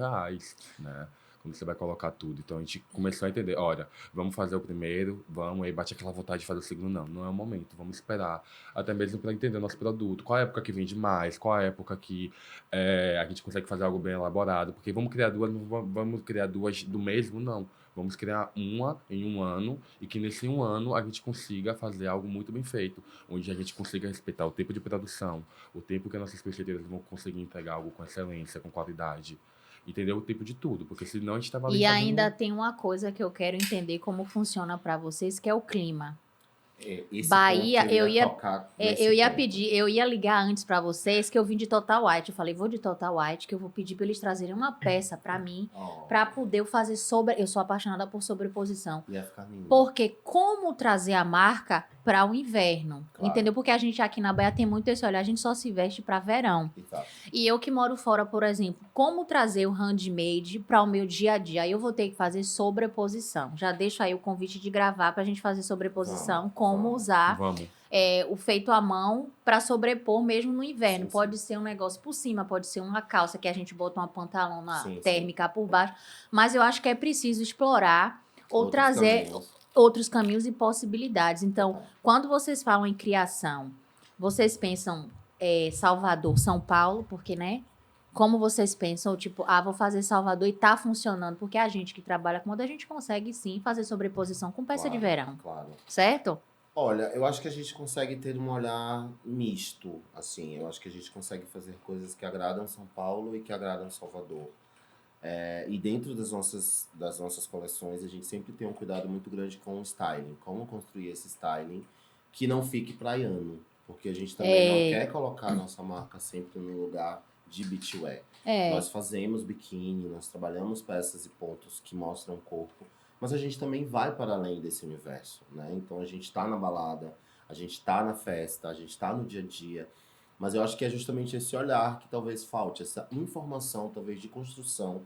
né? Quando você vai colocar tudo. Então a gente começou a entender, olha, vamos fazer o primeiro, aí bate aquela vontade de fazer o segundo, não é o momento, vamos esperar, até mesmo para entender o nosso produto, qual é a época que vende mais, qual é a época que a gente consegue fazer algo bem elaborado, porque vamos criar duas do mesmo, não. Vamos criar uma em um ano e que nesse um ano a gente consiga fazer algo muito bem feito, onde a gente consiga respeitar o tempo de produção, o tempo que as nossas pesquiseiras vão conseguir entregar algo com excelência, com qualidade. Entendeu? O tempo de tudo, porque senão a gente tava ali E ainda tem uma coisa que eu quero entender como funciona para vocês, que é o clima. Bahia, eu ia ligar antes para vocês, que eu vim de Total White. Eu falei, vou de Total White, que eu vou pedir para eles trazerem uma peça para mim, para poder eu fazer eu sou apaixonada por sobreposição. Ia ficar lindo. Porque como trazer a marca para o inverno, Claro. Entendeu? Porque a gente aqui na Bahia tem muito esse olhar, a gente só se veste para verão. Exato. E eu que moro fora, por exemplo, como trazer o handmade para o meu dia a dia? Aí eu vou ter que fazer sobreposição. Já deixo aí o convite de gravar para a gente fazer sobreposição, como usar o feito à mão para sobrepor mesmo no inverno. Sim, pode sim. ser um negócio por cima, pode ser uma calça que a gente bota uma pantalona Sim, térmica por baixo. Mas eu acho que é preciso explorar ou trazer outros caminhos e possibilidades. Então, quando vocês falam em criação, vocês pensam Salvador, São Paulo, porque, né? Como vocês pensam, tipo, vou fazer Salvador e tá funcionando, porque a gente que trabalha com moda, a gente consegue sim fazer sobreposição com peça de verão, Claro. certo? Olha, eu acho que a gente consegue ter um olhar misto, assim. Eu acho que a gente consegue fazer coisas que agradam São Paulo e que agradam Salvador. E dentro das nossas coleções, a gente sempre tem um cuidado muito grande com o styling. Como construir esse styling que não fique praiano. Porque a gente também não quer colocar a nossa marca sempre no lugar de beachwear. Nós fazemos biquíni, nós trabalhamos peças e pontos que mostram o corpo, mas a gente também vai para além desse universo, né? Então a gente tá na balada, a gente tá na festa, a gente tá no dia a dia, mas eu acho que é justamente esse olhar que talvez falte, essa informação, talvez, de construção,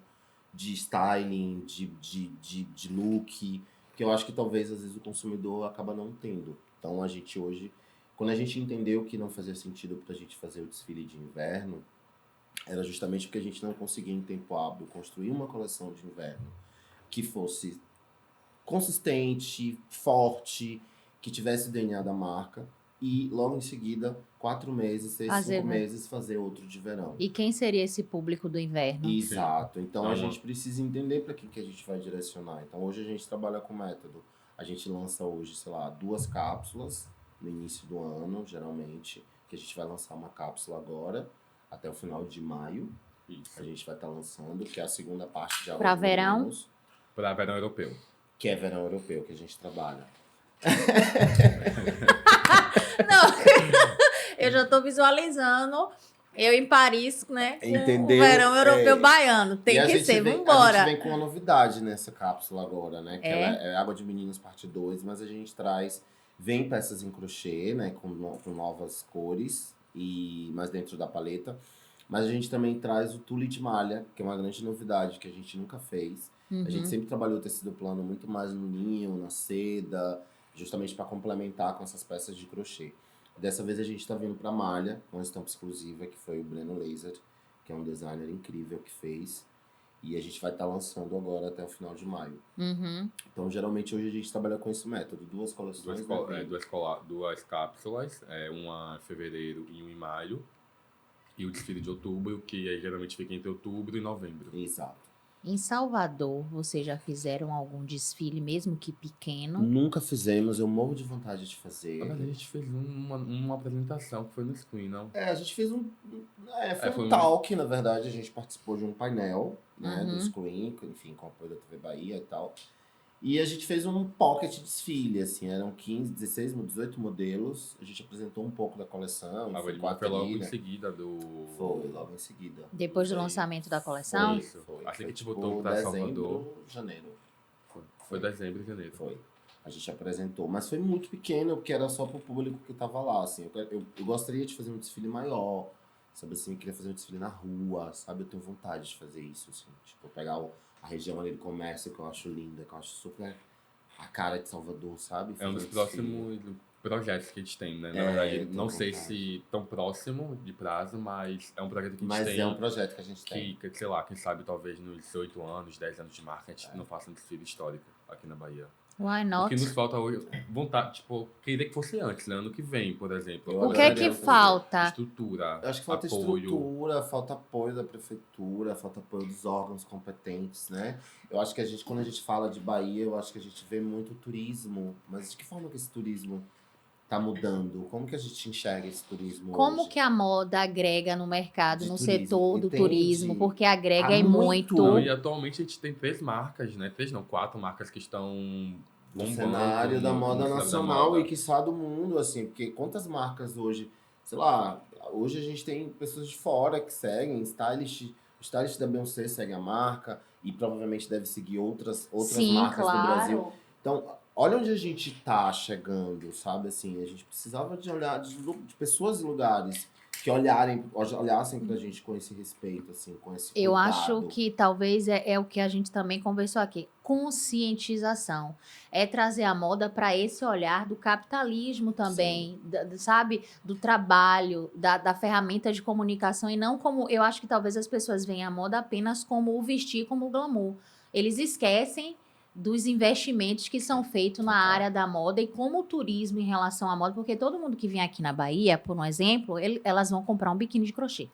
de styling, de look, que eu acho que talvez às vezes o consumidor acaba não tendo. Então a gente hoje, quando a gente entendeu que não fazia sentido pra gente fazer o desfile de inverno, era justamente porque a gente não conseguia em tempo hábil construir uma coleção de inverno que fosse consistente, forte, que tivesse o DNA da marca e logo em seguida, 4 meses, 5 meses, fazer outro de verão. E quem seria esse público do inverno? Exato. Então a gente precisa entender para que a gente vai direcionar. Então hoje a gente trabalha com método. A gente lança hoje, sei lá, 2 cápsulas no início do ano, geralmente, que a gente vai lançar uma cápsula agora, até o final de maio. Isso. A gente vai estar lançando, que é a segunda parte de Para verão? Para verão europeu. Que é verão europeu que a gente trabalha. Não, eu já tô visualizando eu em Paris, né? Entendeu? O verão europeu baiano. Tem que ser, vambora. A gente vem com uma novidade nessa cápsula agora, né? Que ela é Água de Meninos parte 2, mas a gente vem peças em crochê, né? Com novas cores, mas dentro da paleta. Mas a gente também traz o tule de malha, que é uma grande novidade que a gente nunca fez. A gente sempre trabalhou o tecido plano muito mais no linho, na seda, justamente para complementar com essas peças de crochê. Dessa vez a gente está vindo para malha, com uma estampa exclusiva, que foi o Breno Laser, que é um designer incrível que fez. E a gente vai estar lançando agora até o final de maio. Então, geralmente, hoje a gente trabalha com esse método. 2 coleções. Duas cápsulas, uma em fevereiro e uma em maio. E o desfile de outubro, que aí geralmente fica entre outubro e novembro. Exato. Em Salvador, vocês já fizeram algum desfile, mesmo que pequeno? Nunca fizemos, eu morro de vontade de fazer. A gente fez uma apresentação que foi no Screen, não? A gente fez foi um talk, na verdade. A gente participou de um painel, né, do Screen, enfim, com apoio da TV Bahia e tal. E a gente fez um pocket desfile, assim, eram 15, 16, 18 modelos. A gente apresentou um pouco da coleção. Foi logo em seguida do... Foi, logo em seguida. Depois do lançamento da coleção? Foi. Assim que a gente tipo, botou pra Salvador. Janeiro. Foi dezembro e janeiro. Foi. A gente apresentou, mas foi muito pequeno, porque era só pro público que tava lá, assim. Eu gostaria de fazer um desfile maior, sabe assim, eu queria fazer um desfile na rua, sabe? Eu tenho vontade de fazer isso, assim. Tipo, pegar a região ali do comércio, que eu acho linda, que eu acho super a cara de Salvador, sabe? É um dos próximos projetos que a gente tem, né? Na verdade, não sei se tão próximo de prazo, mas é um projeto que a gente tem. Mas é um projeto que a gente tem. Que, sei lá, quem sabe talvez nos 8 anos, 10 anos de marca, a gente não faça um desfile histórico aqui na Bahia. Why not? O que nos falta hoje, vontade, tipo, queria que fosse antes, né? Ano que vem, por exemplo. O que é que falta? Estrutura, eu acho que falta apoio. Estrutura, falta apoio da prefeitura, falta apoio dos órgãos competentes, né? Eu acho que quando a gente fala de Bahia, eu acho que a gente vê muito turismo, mas de que forma que esse turismo tá mudando? Como que a gente enxerga esse turismo Como hoje? que a moda agrega no mercado, no turismo, setor do entende? turismo? Porque agrega e Muito. muito. Não, e atualmente a gente tem 3 marcas, né? 3 não, 4 marcas que estão No bombando cenário da moda no nacional moda. e quiçá do mundo, assim, porque quantas marcas hoje, sei lá, hoje a gente tem pessoas de fora que seguem, o stylist da Beyoncé segue a marca e provavelmente deve seguir outras Sim, marcas do Brasil. claro. Então, olha onde a gente tá chegando, sabe? Assim, a gente precisava de olhar de pessoas e lugares que olhassem pra gente com esse respeito, assim, com esse cuidado. Eu acho que talvez é o que a gente também conversou aqui. Conscientização. É trazer a moda para esse olhar do capitalismo também, sabe? Do trabalho, da ferramenta de comunicação e não como... Eu acho que talvez as pessoas veem a moda apenas como o vestir, como o glamour. Eles esquecem dos investimentos que são feitos na área da moda e como o turismo em relação à moda, porque todo mundo que vem aqui na Bahia, por um exemplo, elas vão comprar um biquíni de crochê.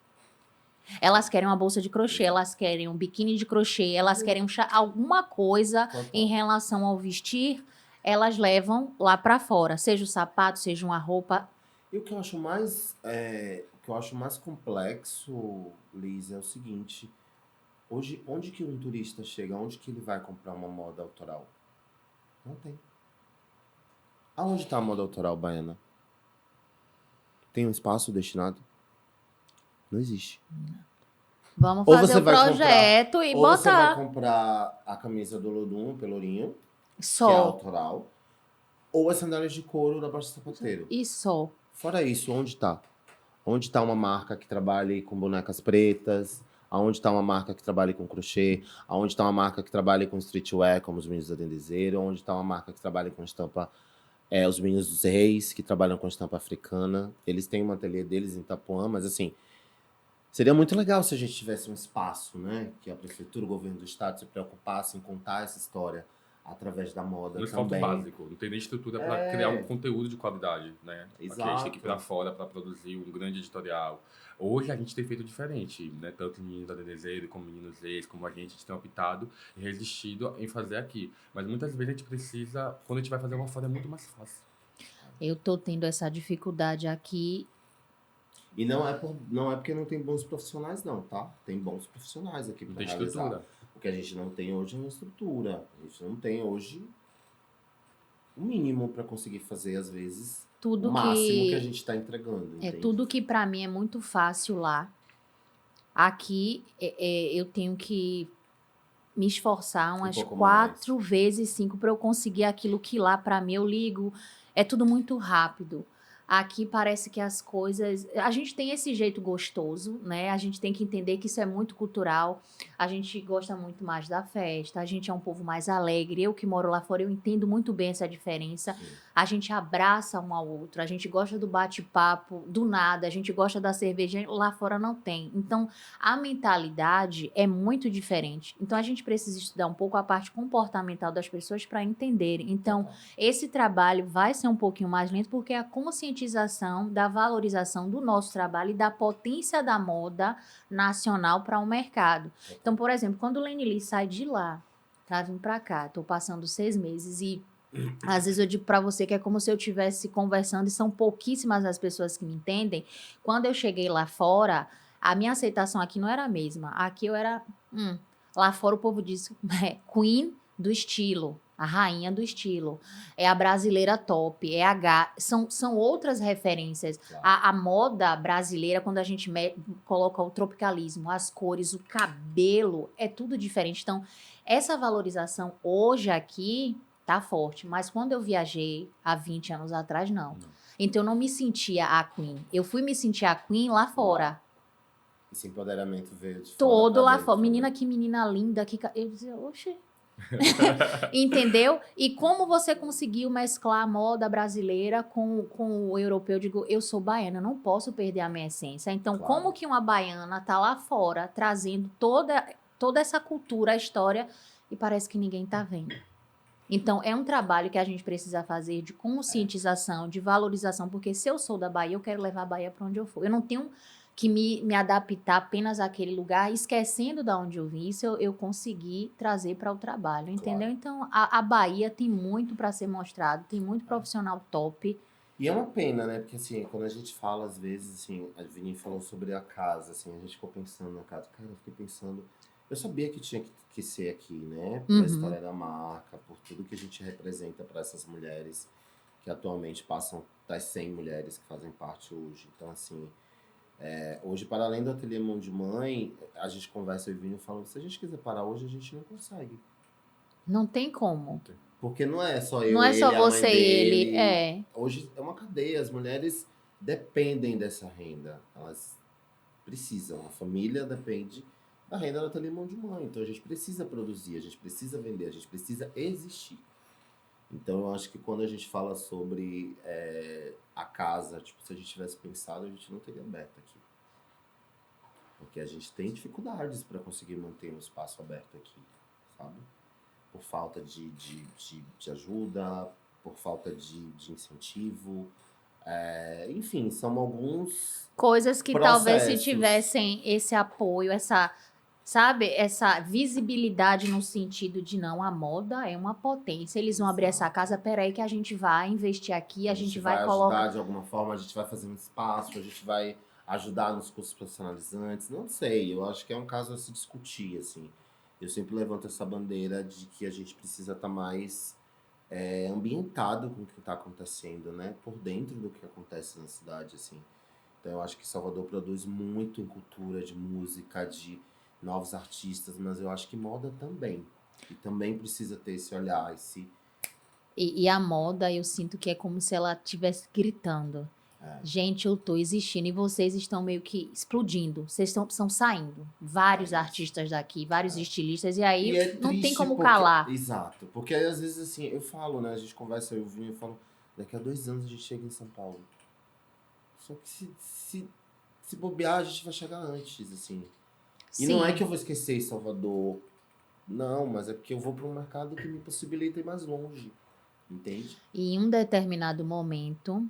Elas querem uma bolsa de crochê, elas querem um biquíni de crochê, elas querem alguma coisa em relação ao vestir, elas levam lá para fora, seja o sapato, seja uma roupa. E o que eu acho mais complexo, Liz, é o seguinte: hoje, onde que um turista chega? Onde que ele vai comprar uma moda autoral? Não tem. Aonde está a moda autoral baiana? Tem um espaço destinado? Não existe. Vamos Ou fazer você o vai projeto e Ou você vai botar comprar a camisa do Lodum, Pelourinho, que é só. autoral, ou as sandálias de couro da Baixa Sapateiro. E só. Fora isso, onde tá? Onde tá uma marca que trabalhe com bonecas pretas? Aonde tá uma marca que trabalhe com crochê? Aonde tá uma marca que trabalhe com streetwear, como os meninos da Dendezeiro? Onde tá uma marca que trabalhe com estampa, os meninos dos Reis, que trabalham com estampa africana? Eles têm um ateliê deles em Itapuã, mas assim, seria muito legal se a gente tivesse um espaço, né? Que a prefeitura, o governo do estado se preocupasse em contar essa história através da moda No esforço também. básico, não tem nem estrutura para criar um conteúdo de qualidade, né? Porque a gente tem que ir para fora para produzir um grande editorial. Hoje a gente tem feito diferente, né? Tanto meninos da Dedezeiro, como meninos ex, como a gente tem optado e resistido em fazer aqui. Mas muitas vezes a gente precisa, quando a gente vai fazer uma fora, é muito mais fácil. Eu tô tendo essa dificuldade aqui. E não é porque não tem bons profissionais, não, tá? Tem bons profissionais aqui Não para tem realizar. estrutura. O que a gente não tem hoje é uma estrutura. A gente não tem hoje o mínimo para conseguir fazer, às vezes, Tudo o máximo que a que gente está entregando. é Entende? tudo que para mim é muito fácil lá. Aqui eu tenho que me esforçar umas pouco 4 vezes, 5 para eu conseguir aquilo que lá para mim eu ligo. É tudo muito rápido. Aqui parece que as coisas. A gente tem esse jeito gostoso, né? A gente tem que entender que isso é muito cultural. A gente gosta muito mais da festa, a gente é um povo mais alegre. Eu que moro lá fora, eu entendo muito bem essa diferença. Sim. A gente abraça um ao outro, a gente gosta do bate-papo, do nada, a gente gosta da cerveja, lá fora não tem. Então, a mentalidade é muito diferente. Então, a gente precisa estudar um pouco a parte comportamental das pessoas para entenderem. Então, esse trabalho vai ser um pouquinho mais lento porque a conscientização da valorização do nosso trabalho e da potência da moda nacional para o mercado. Então, por exemplo, quando o Lenny Lee sai de lá para vir para cá, estou passando 6 meses e às vezes eu digo para você que é como se eu estivesse conversando e são pouquíssimas as pessoas que me entendem. Quando eu cheguei lá fora, a minha aceitação aqui não era a mesma. Aqui eu era... Lá fora o povo diz queen do estilo, a rainha do estilo. É a brasileira top, é são outras referências. Claro. A moda brasileira, quando a gente coloca o tropicalismo, as cores, o cabelo, é tudo diferente. Então, essa valorização hoje aqui tá forte, mas quando eu viajei há 20 anos atrás, não. Então eu não me sentia a Queen. Eu fui me sentir a Queen lá fora. Esse empoderamento veio de Todo fora lá dentro, fora. né? Menina, que menina linda. Eu dizia, oxe. Entendeu? E como você conseguiu mesclar a moda brasileira com o europeu? Eu digo, eu sou baiana, eu não posso perder a minha essência. Então, Claro. como que uma baiana tá lá fora trazendo toda essa cultura, a história, e parece que ninguém tá vendo? Então, é um trabalho que a gente precisa fazer de conscientização, de valorização, porque se eu sou da Bahia, eu quero levar a Bahia para onde eu for. Eu não tenho que me adaptar apenas àquele lugar, esquecendo de onde eu vim. Isso eu consegui trazer para o trabalho, entendeu? Claro. Então, a Bahia tem muito para ser mostrado, tem muito profissional top. E é uma pena, né? Porque, assim, quando a gente fala, às vezes, assim, a Vini falou sobre a casa, assim, a gente ficou pensando na casa. Cara, eu fiquei pensando... Eu sabia que tinha que ser aqui, né? Pela história da marca, por tudo que a gente representa para essas mulheres que atualmente passam das 100 mulheres que fazem parte hoje. Então, assim, hoje, para além do Ateliê Mão de Mãe, a gente conversa e o Vini fala, se a gente quiser parar hoje, a gente não consegue. Não tem como. Porque não é só eu, Não é só ele, a mãe você e ele, dele. Hoje é uma cadeia, as mulheres dependem dessa renda. Elas precisam, a família depende da renda do Ateliê Mão de Mãe. Então a gente precisa produzir, a gente precisa vender, a gente precisa existir. Então eu acho que quando a gente fala sobre a casa, tipo, se a gente tivesse pensado, a gente não teria aberto aqui. Porque a gente tem dificuldades para conseguir manter um espaço aberto aqui, sabe? Por falta de ajuda, por falta de incentivo. Enfim, são alguns Coisas que talvez se processos. tivessem esse apoio, essa visibilidade no sentido de não, a moda é uma potência. Eles vão abrir essa casa, peraí que a gente vai investir aqui, a gente vai colocar. ajudar de alguma forma, a gente vai fazer um espaço, a gente vai ajudar nos cursos profissionalizantes. Não sei, eu acho que é um caso a se discutir, assim. Eu sempre levanto essa bandeira de que a gente precisa estar mais ambientado com o que está acontecendo, né? Por dentro do que acontece na cidade, assim. Então eu acho que Salvador produz muito em cultura, de música, de novos artistas, mas eu acho que moda também. E também precisa ter esse olhar, E a moda, eu sinto que é como se ela estivesse gritando. Gente, eu tô existindo e vocês estão meio que explodindo. Vocês estão saindo. Vários artistas daqui, vários estilistas, e aí não tem triste como porque- calar. Exato. Porque aí, às vezes, assim, eu falo, né? A gente conversa, eu vim e falo, daqui a 2 anos a gente chega em São Paulo. Só que se bobear, a gente vai chegar antes, assim. E não é que eu vou esquecer Salvador. Não, mas é porque eu vou para um mercado que me possibilita ir mais longe. Entende? E em um determinado momento,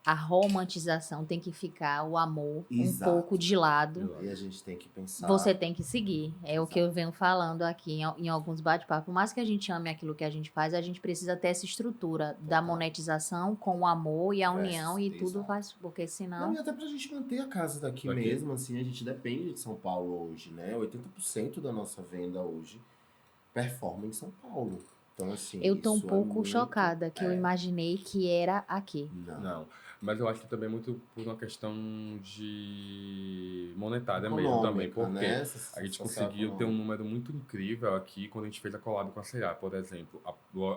a romantização tem que ficar, o amor, Exato. um pouco de lado. E a gente tem que pensar. Você tem que seguir. É o que eu venho falando aqui em alguns bate-papos. Por mais que a gente ame aquilo que a gente faz, a gente precisa ter essa estrutura da monetização com o amor e a união e tudo faz. Porque senão. Não, e até pra gente manter a casa daqui mesmo, assim, a gente depende de São Paulo hoje, né? 80% da nossa venda hoje performa em São Paulo. Então, assim. Eu tô um isso pouco muito- chocada, que eu imaginei que era aqui. Não. Mas eu acho que também é muito por uma questão de monetária mesmo também, Econômica, porque né? a gente conseguiu ter um número muito incrível aqui quando a gente fez a collab com a C&A, por exemplo.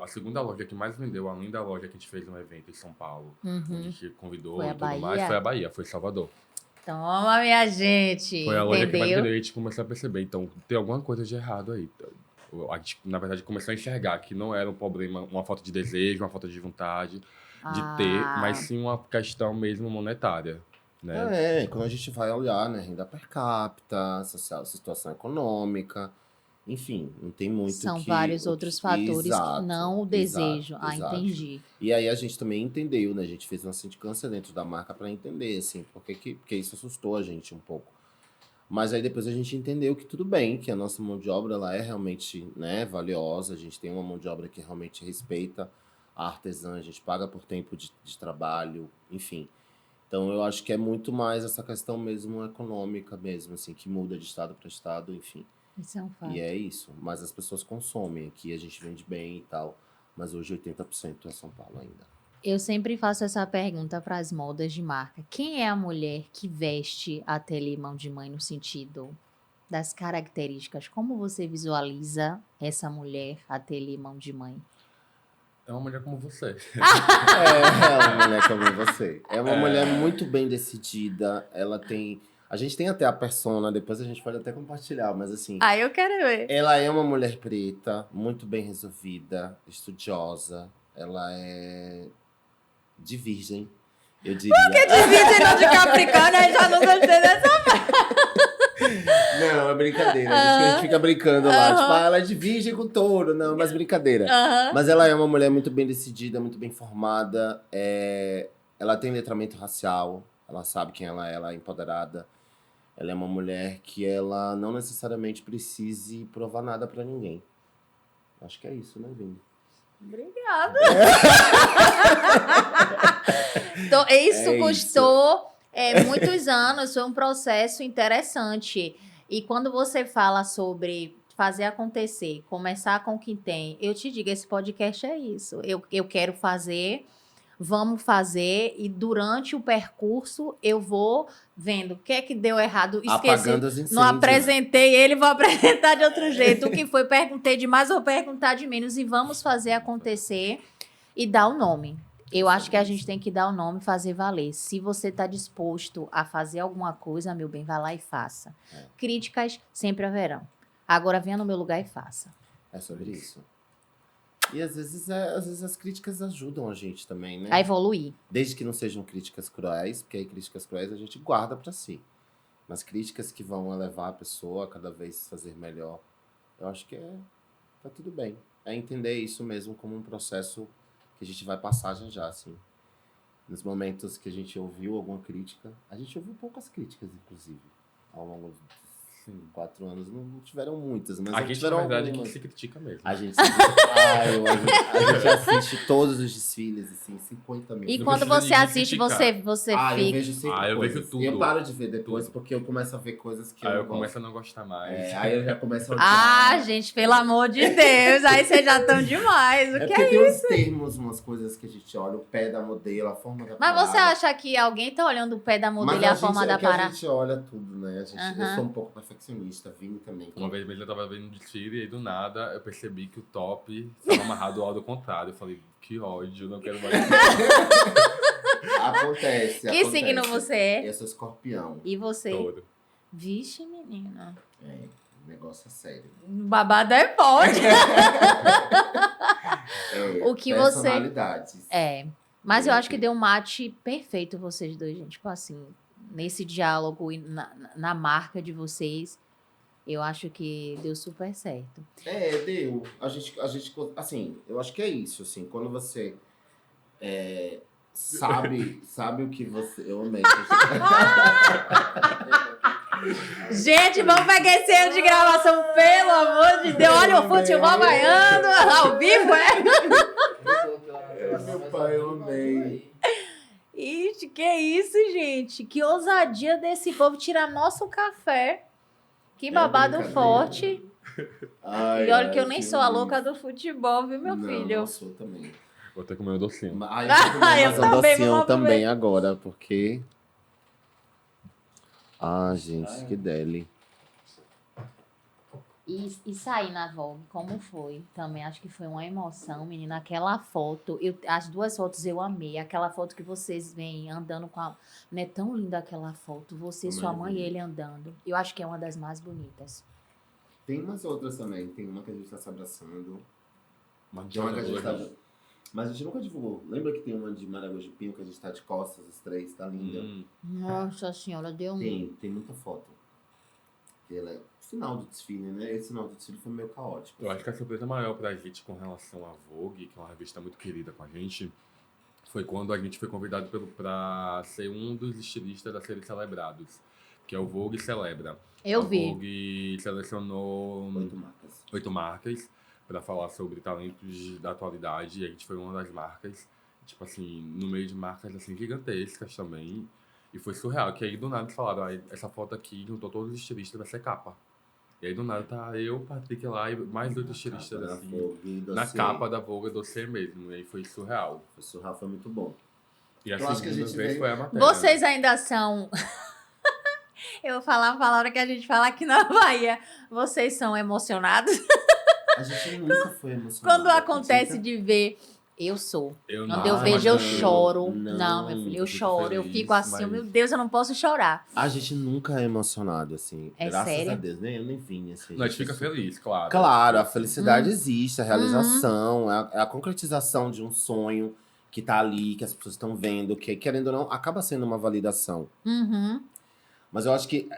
A segunda loja que mais vendeu, além da loja que a gente fez um evento em São Paulo, onde a gente convidou Foi a e tudo mais, Bahia? foi a Bahia, foi Salvador. Toma, minha gente! Foi a loja que mais entendeu? vendeu e a gente começou a perceber. Então, tem alguma coisa de errado aí. A gente, na verdade, começou a enxergar que não era um problema, uma falta de desejo, uma falta de vontade de ter, mas sim uma questão mesmo monetária, né? Quando a gente vai olhar, né? Renda per capita, situação econômica, enfim, não tem muito São que- vários o outros que- fatores que Exato, não o desejo. exato. Entendi. E aí a gente também entendeu, né? A gente fez uma sindicância dentro da marca para entender, assim, porque isso assustou a gente um pouco. Mas aí depois a gente entendeu que tudo bem, que a nossa mão de obra ela é realmente, né, valiosa. A gente tem uma mão de obra que realmente respeita a artesã, a gente paga por tempo de trabalho, enfim. Então eu acho que é muito mais essa questão mesmo econômica mesmo, assim, que muda de estado para estado, enfim. Isso é um fato. E é isso. Mas as pessoas consomem aqui, a gente vende bem e tal. Mas hoje 80% é São Paulo ainda. Eu sempre faço essa pergunta para as modas de marca. Quem é a mulher que veste Ateliê Mão de Mãe no sentido das características? Como você visualiza essa mulher Ateliê Mão de Mãe? É uma mulher como você. É uma mulher como você. É uma mulher muito bem decidida. Ela tem... A gente tem até a persona, depois a gente pode até compartilhar, mas assim... Eu quero ver. Ela é uma mulher preta, muito bem resolvida, estudiosa. Ela é de virgem, eu diria. De virgem não de Capricórnio, eu já não gostei dessa. Não, é brincadeira. A gente fica brincando lá. Tipo, ela é de virgem com touro. Não, mas brincadeira. Mas ela é uma mulher muito bem decidida, muito bem formada. Ela tem letramento racial. Ela sabe quem ela é empoderada. Ela é uma mulher que ela não necessariamente precise provar nada pra ninguém. Acho que é isso, né, Vini? Obrigada. Isso custou muitos anos, foi um processo interessante. E quando você fala sobre fazer acontecer, começar com o que tem, eu te digo, esse podcast é isso. Eu quero fazer, vamos fazer, e durante o percurso eu vou vendo o que é que deu errado, esqueci. Apagando os incêndios. Não apresentei ele, vou apresentar de outro jeito. O que foi? Perguntei demais, vou perguntar de menos. E vamos fazer acontecer e dar o nome. Eu acho que a gente tem que dar o nome e fazer valer. Se você está disposto a fazer alguma coisa, meu bem, vá lá e faça. Críticas sempre haverão. Agora venha no meu lugar e faça. É sobre isso. E às vezes as críticas ajudam a gente também, né? A evoluir. Desde que não sejam críticas cruéis, porque aí críticas cruéis a gente guarda pra si. Mas críticas que vão elevar a pessoa a cada vez fazer melhor, eu acho que tá tudo bem. É entender isso mesmo como um processo que a gente vai passar já, assim. Nos momentos que a gente ouviu alguma crítica, a gente ouviu poucas críticas, inclusive, ao longo dos 4 anos. Não tiveram muitas, mas A gente, na tiveram verdade, algumas. que se critica mesmo. A gente, a gente assiste todos os desfiles, assim, 50 mil. E Não quando precisa você ninguém assiste, criticar. você Eu fica... vejo sempre eu vejo coisas. tudo. Eu paro de ver depois Tudo. porque eu começo a ver coisas que Aí eu eu não começo gosto. a não gostar mais. Aí eu já começo a odiar. Ah, gente, pelo amor de Deus, aí vocês já estão demais. O É que porque tem uns termos, umas coisas que a gente olha, o pé da modelo, a forma da Mas parada. você acha que alguém tá olhando o pé da modelo e a forma da que a parada? gente olha tudo, né? Eu Aham. sou um pouco perfeccionista, Vini também. Uma vez mesmo eu tava vendo um desfile e aí do nada eu percebi que o top estava amarrado ao contrário. Eu falei, que ódio, não quero mais. Acontece. Que signo você é? Eu sou escorpião. E você? Todo. Vixe, menina. O negócio é sério. O babado é forte. O que você- Personalidades. Mas eu acho que deu um match perfeito vocês dois, gente. Tipo assim, nesse diálogo e na marca de vocês, eu acho que deu super certo. Deu. A gente, assim, eu acho que é isso, assim, quando você sabe o que você... Eu amei. Gente, vamos pegar esse ano de gravação, pelo amor de Deus. Olha o futebol baiano, ao vivo, Meu pai, eu amei. Ixi, que isso, gente? Que ousadia desse povo tirar nosso café. Que babado brincadeira. forte. Ai, E olha que eu nem sou a horrível. louca do futebol, viu, meu Não, filho? eu sou também. Vou ter que comer um docinho. Ai, Eu eu também, docinho vamos também agora, porque... Ah, gente, que deli. E sair na Vogue, como foi? Também acho que foi uma emoção, menina. Aquela foto, as duas fotos eu amei. Aquela foto que vocês vêm andando com a... Não é tão linda aquela foto. Você, sua mãe e ele andando. Eu acho que é uma das mais bonitas. Tem umas outras também. Tem uma que a gente tá se abraçando. Mas Tem uma que a gente tá... Mas a gente nunca divulgou. Lembra que tem uma de Maragogi-Pinho que a gente tá de costas, os três? Tá linda. Nossa senhora, deu um... Tem muita foto. Que ela é final do desfile, né? Esse final do desfile foi meio caótico. Eu acho que a surpresa maior pra gente com relação à Vogue, que é uma revista muito querida com a gente, foi quando a gente foi convidado pra ser um dos estilistas a serem celebrados, que é o Vogue Celebra. Eu A vi. Vogue selecionou 8 marcas. 8 marcas para falar sobre talentos da atualidade, e a gente foi uma das marcas, tipo assim, no meio de marcas assim gigantescas também, e foi surreal, que aí do nada eles falaram, essa foto aqui juntou todos os estilistas, vai ser capa. E aí do nada tá eu, Patrick lá e mais 8 estilistas assim, na capa da Vogue Dossiê mesmo, e aí foi surreal. Foi surreal, foi muito bom. E a Eu acho que a segunda gente vez veio- foi a matéria. Vocês ainda são... Eu vou falar uma palavra que a gente fala aqui na Bahia. Vocês são emocionados? A gente nunca foi emocionado. Quando acontece acredita? de ver... Eu sou. Eu Quando não, eu vejo, eu mas choro. Não, Não, meu filho, eu fico choro. Eu feliz, fico assim, mas- meu Deus, eu não posso chorar. A gente nunca é emocionado, assim. É graças sério? a Deus. Nem eu nem vim, assim. Não, a gente fica super- feliz, claro. Claro, a felicidade existe, a realização, é a concretização de um sonho que tá ali, que as pessoas estão vendo, que, querendo ou não, acaba sendo uma validação. Uhum. Mas eu acho que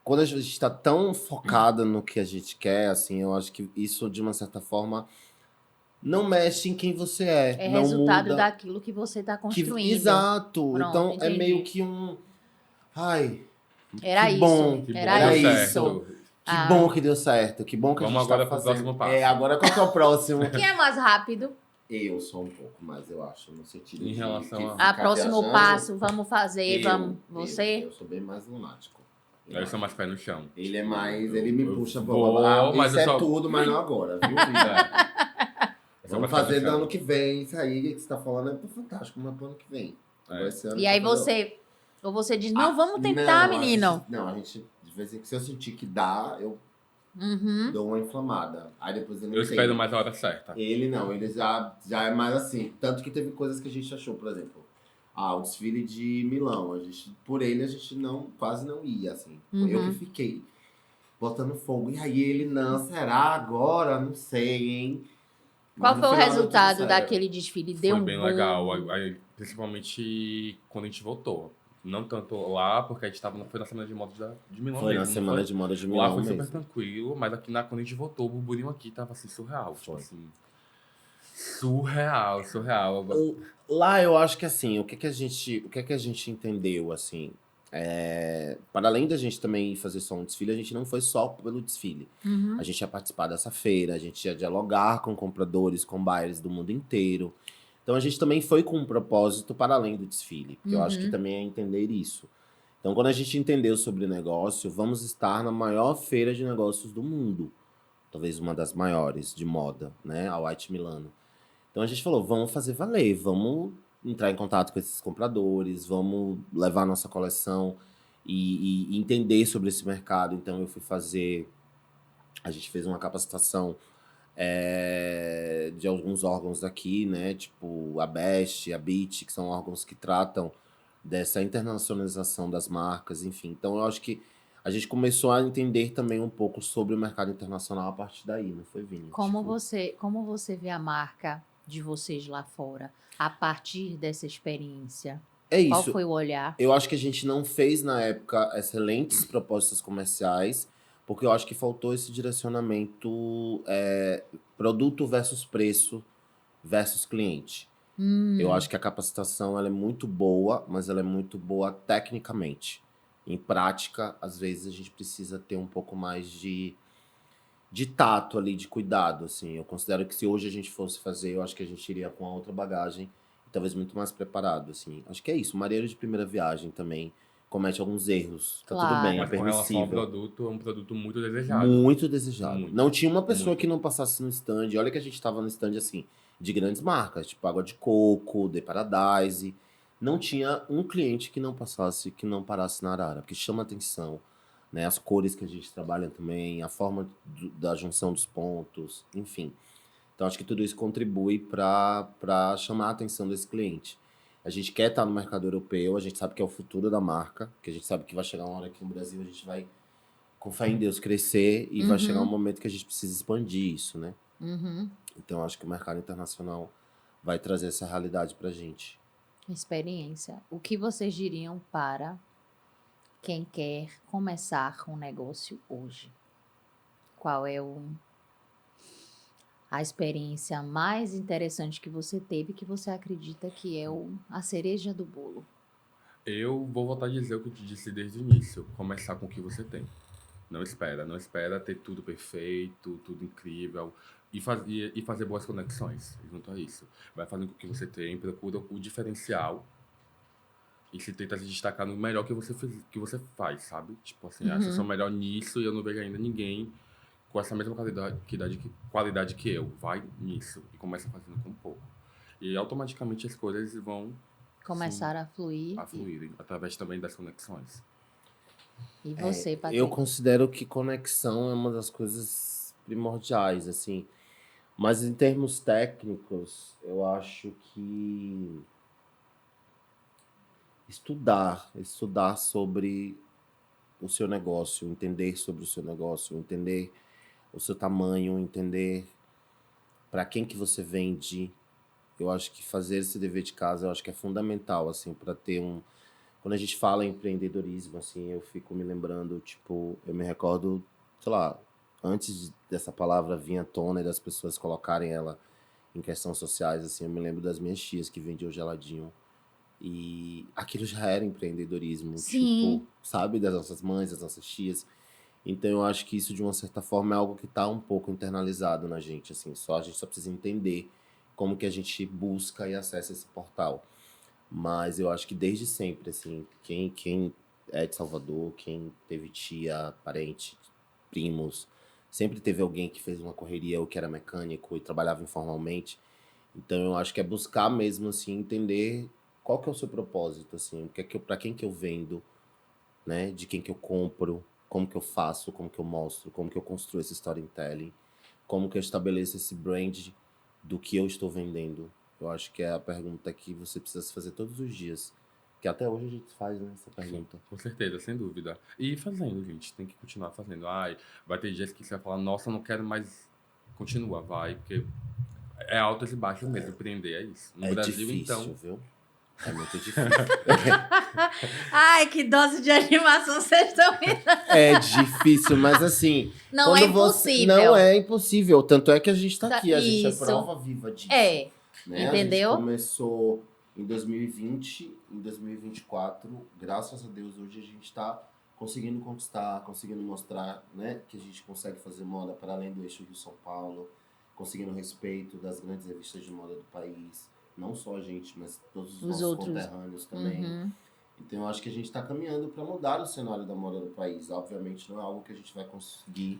quando a gente tá tão focada no que a gente quer, assim, eu acho que isso, de uma certa forma, não mexe em quem você é. É não resultado muda. daquilo que você está construindo. Exato. Pronto, então é entendi. meio que um... Ai, Era que isso. bom, Que bom, Era deu isso. certo. que Ah. bom que deu certo. Que bom que Vamos a gente agora tá pro fazendo. próximo passo. Agora qual que é o próximo? Quem é mais rápido? Eu sou um pouco mais, eu acho, no sentido Em de relação que a- ficar Próximo viajando, passo, vamos fazer, eu- Você? Eu sou bem mais lunático. Eu sou mais pé no chão. Ele é mais, ele me puxa pra vou, mas isso eu é só- tudo, mas não agora, viu, É. vida? Eu sou Vamos mais pé no fazer no chão. ano que vem, isso aí que você tá falando é fantástico, mas pro ano que vem. Agora esse ano E tá aí fazendo- você... Ou você diz, não, vamos tentar, não, menino. A gente, de vez em quando, se eu sentir que dá, eu Uhum. dou uma inflamada. Aí depois eu não Eu espero entendo. mais a hora certa. Ele não, ele já é mais assim. Tanto que teve coisas que a gente achou, por exemplo, o desfile de Milão. Por ele a gente quase não ia, assim. Foi eu Uhum. que fiquei botando fogo. E aí ele, não, será agora? Não sei, hein? Qual Mas no foi o final deu tudo resultado certo. daquele desfile? Deu Foi um bem boom. legal, aí, principalmente quando a gente voltou. Não tanto lá, porque a gente foi na Semana de Moda de Milão Foi mesmo, na não Semana foi? de Moda de Lá Milão foi super mesmo. tranquilo, mas aqui quando a gente voltou, o burburinho aqui tava assim, surreal. Tipo Foi. assim, surreal. Lá eu acho que assim, o que que a gente entendeu, assim, para além da gente também fazer só um desfile, a gente não foi só pelo desfile. A gente ia participar dessa feira, a gente ia dialogar com compradores, com buyers do mundo inteiro. Então a gente também foi com um propósito para além do desfile, porque eu acho que também é entender isso. Então quando a gente entendeu sobre negócio, vamos estar na maior feira de negócios do mundo, talvez uma das maiores de moda, né, a White Milano. Então a gente falou, vamos fazer valer, vamos entrar em contato com esses compradores, vamos levar nossa coleção e entender sobre esse mercado. Então eu fui fazer, a gente fez uma capacitação de alguns órgãos daqui, né? Tipo a Best, a BIT, que são órgãos que tratam dessa internacionalização das marcas, enfim. Então eu acho que a gente começou a entender também um pouco sobre o mercado internacional a partir daí, não foi, Vini? Como Tipo, você vê a marca de vocês lá fora a partir dessa experiência? é Qual isso. foi o olhar? Eu acho que a gente não fez, na época, excelentes propostas comerciais, porque eu acho que faltou esse direcionamento produto versus preço versus cliente. Eu acho que a capacitação ela é muito boa, mas ela é muito boa tecnicamente. Em prática, às vezes a gente precisa ter um pouco mais de tato ali, de cuidado, assim. Eu considero que se hoje a gente fosse fazer, eu acho que a gente iria com a outra bagagem e talvez muito mais preparado, assim. Acho que é isso. Marinheiro de primeira viagem também comete alguns erros. Tá tudo bem, é Claro. Mas com relação ao permissível. produto, é um produto muito desejado. Muito desejado. Muito, Não tinha uma pessoa muito. que não passasse no stand. Olha que a gente tava no stand, assim, de grandes marcas, tipo Água de Coco, The Paradise. Não tinha um cliente que não passasse, que não parasse na arara, porque chama atenção, né? As cores que a gente trabalha também, a forma da junção dos pontos, enfim. Então acho que tudo isso contribui para chamar a atenção desse cliente. A gente quer estar no mercado europeu, a gente sabe que é o futuro da marca, que a gente sabe que vai chegar uma hora aqui no Brasil, a gente vai, com fé em Deus, crescer e vai chegar um momento que a gente precisa expandir isso, né? Então acho que o mercado internacional vai trazer essa realidade pra gente. Experiência. O que vocês diriam para quem quer começar um negócio hoje? Qual é a experiência mais interessante que você teve que você acredita que é a cereja do bolo? Eu vou voltar a dizer o que eu te disse desde o início. Começar com o que você tem. Não espera ter tudo perfeito, tudo incrível. E fazer boas conexões junto a isso. Vai fazendo com o que você tem, procura o diferencial e se tenta se destacar no melhor que você faz, sabe? Tipo assim, acho que eu sou melhor nisso e eu não vejo ainda ninguém com essa mesma qualidade que eu. Vai nisso e começa fazendo com pouco. E automaticamente as coisas vão Começar a fluir. a fluírem, através também das conexões. E você, Eu Patrick? considero que conexão é uma das coisas primordiais, assim. Mas em termos técnicos, eu acho que estudar sobre o seu negócio, entender sobre o seu negócio, entender o seu tamanho, entender para quem que você vende. Eu acho que fazer esse dever de casa, eu acho que é fundamental, assim, para ter um... Quando a gente fala em empreendedorismo, assim, eu fico me lembrando, tipo, eu me recordo, sei lá, antes dessa palavra vir à tona e das pessoas colocarem ela em questões sociais, assim, eu me lembro das minhas tias que vendiam geladinho. E aquilo já era empreendedorismo, Sim. tipo, sabe, das nossas mães, das nossas tias. Então eu acho que isso, de uma certa forma, é algo que tá um pouco internalizado na gente, assim, a gente só precisa entender como que a gente busca e acessa esse portal. Mas eu acho que desde sempre, assim, quem é de Salvador, quem teve tia, parente, primos, sempre teve alguém que fez uma correria ou que era mecânico e trabalhava informalmente. Então eu acho que é buscar mesmo, assim, entender qual que é o seu propósito, assim, para quem que eu vendo, né? De quem que eu compro, como que eu faço, como que eu mostro, como que eu construo esse storytelling, como que eu estabeleço esse brand do que eu estou vendendo. Eu acho que é a pergunta que você precisa se fazer todos os dias. Que até hoje a gente faz, né, essa pergunta. Com certeza, sem dúvida. E fazendo, gente, tem que continuar fazendo. Ai, vai ter dias que você vai falar, nossa, eu não quero mais. Continua, vai, porque é altos e baixos mesmo, empreender é isso. No É Brasil, difícil, então, viu? É muito difícil. Ai, que dose de animação vocês estão me dando. É difícil, mas assim... Não é quando você- impossível. Não é impossível. Tanto é que a gente tá aqui. A gente é Isso. prova viva disso. É, Né? entendeu? A gente começou em 2020, em 2024, graças a Deus, hoje a gente está conseguindo conquistar, conseguindo mostrar, né, que a gente consegue fazer moda para além do eixo Rio-São Paulo, conseguindo respeito das grandes revistas de moda do país, não só a gente, mas todos os nossos outros. conterrâneos também. Uhum. Então eu acho que a gente está caminhando para mudar o cenário da moda do país. Obviamente não é algo que a gente vai conseguir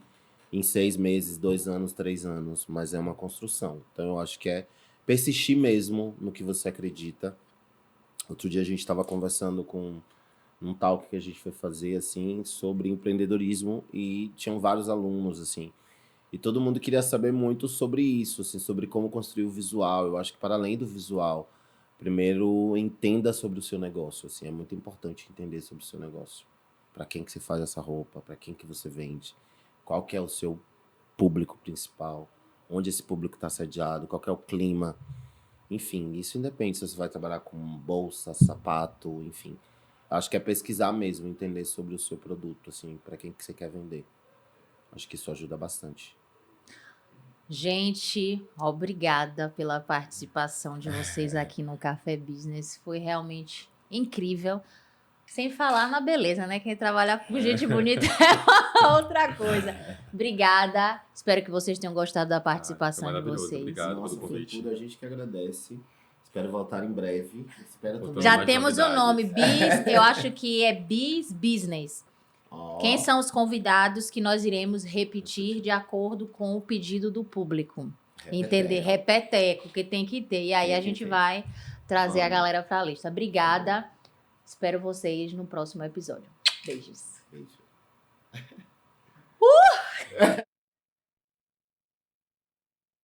em 6 meses, 2 anos, 3 anos, mas é uma construção. Então eu acho que é persistir mesmo no que você acredita. Outro dia a gente estava conversando com um talk que a gente foi fazer assim sobre empreendedorismo e tinham vários alunos assim. E todo mundo queria saber muito sobre isso, assim, sobre como construir o visual. Eu acho que para além do visual, primeiro entenda sobre o seu negócio, assim, é muito importante entender sobre o seu negócio. Para quem que você faz essa roupa, para quem que você vende, qual que é o seu público principal, onde esse público está sediado, qual que é o clima. Enfim, isso independe se você vai trabalhar com bolsa, sapato, enfim. Acho que é pesquisar mesmo, entender sobre o seu produto, assim, para quem que você quer vender. Acho que isso ajuda bastante. Gente, obrigada pela participação de vocês aqui no Café Business. Foi realmente incrível. Sem falar na beleza, né? Quem trabalha com gente bonita é uma outra coisa. Obrigada. Espero que vocês tenham gostado da participação de maravilhoso, vocês. obrigado. Nossa, pelo foi convite. tudo, a gente que agradece. Espero voltar em breve. Espero também. Já mais temos o nome, novidades. eu acho que é Biz Business. Ó, Quem são os convidados que nós iremos repetir de acordo com o pedido do público? Entender? Repeteco, que tem que ter. E aí Tem a que gente ter. vai trazer a Vamos. galera para a lista. Obrigada. Espero vocês no próximo episódio. Beijos. Beijo.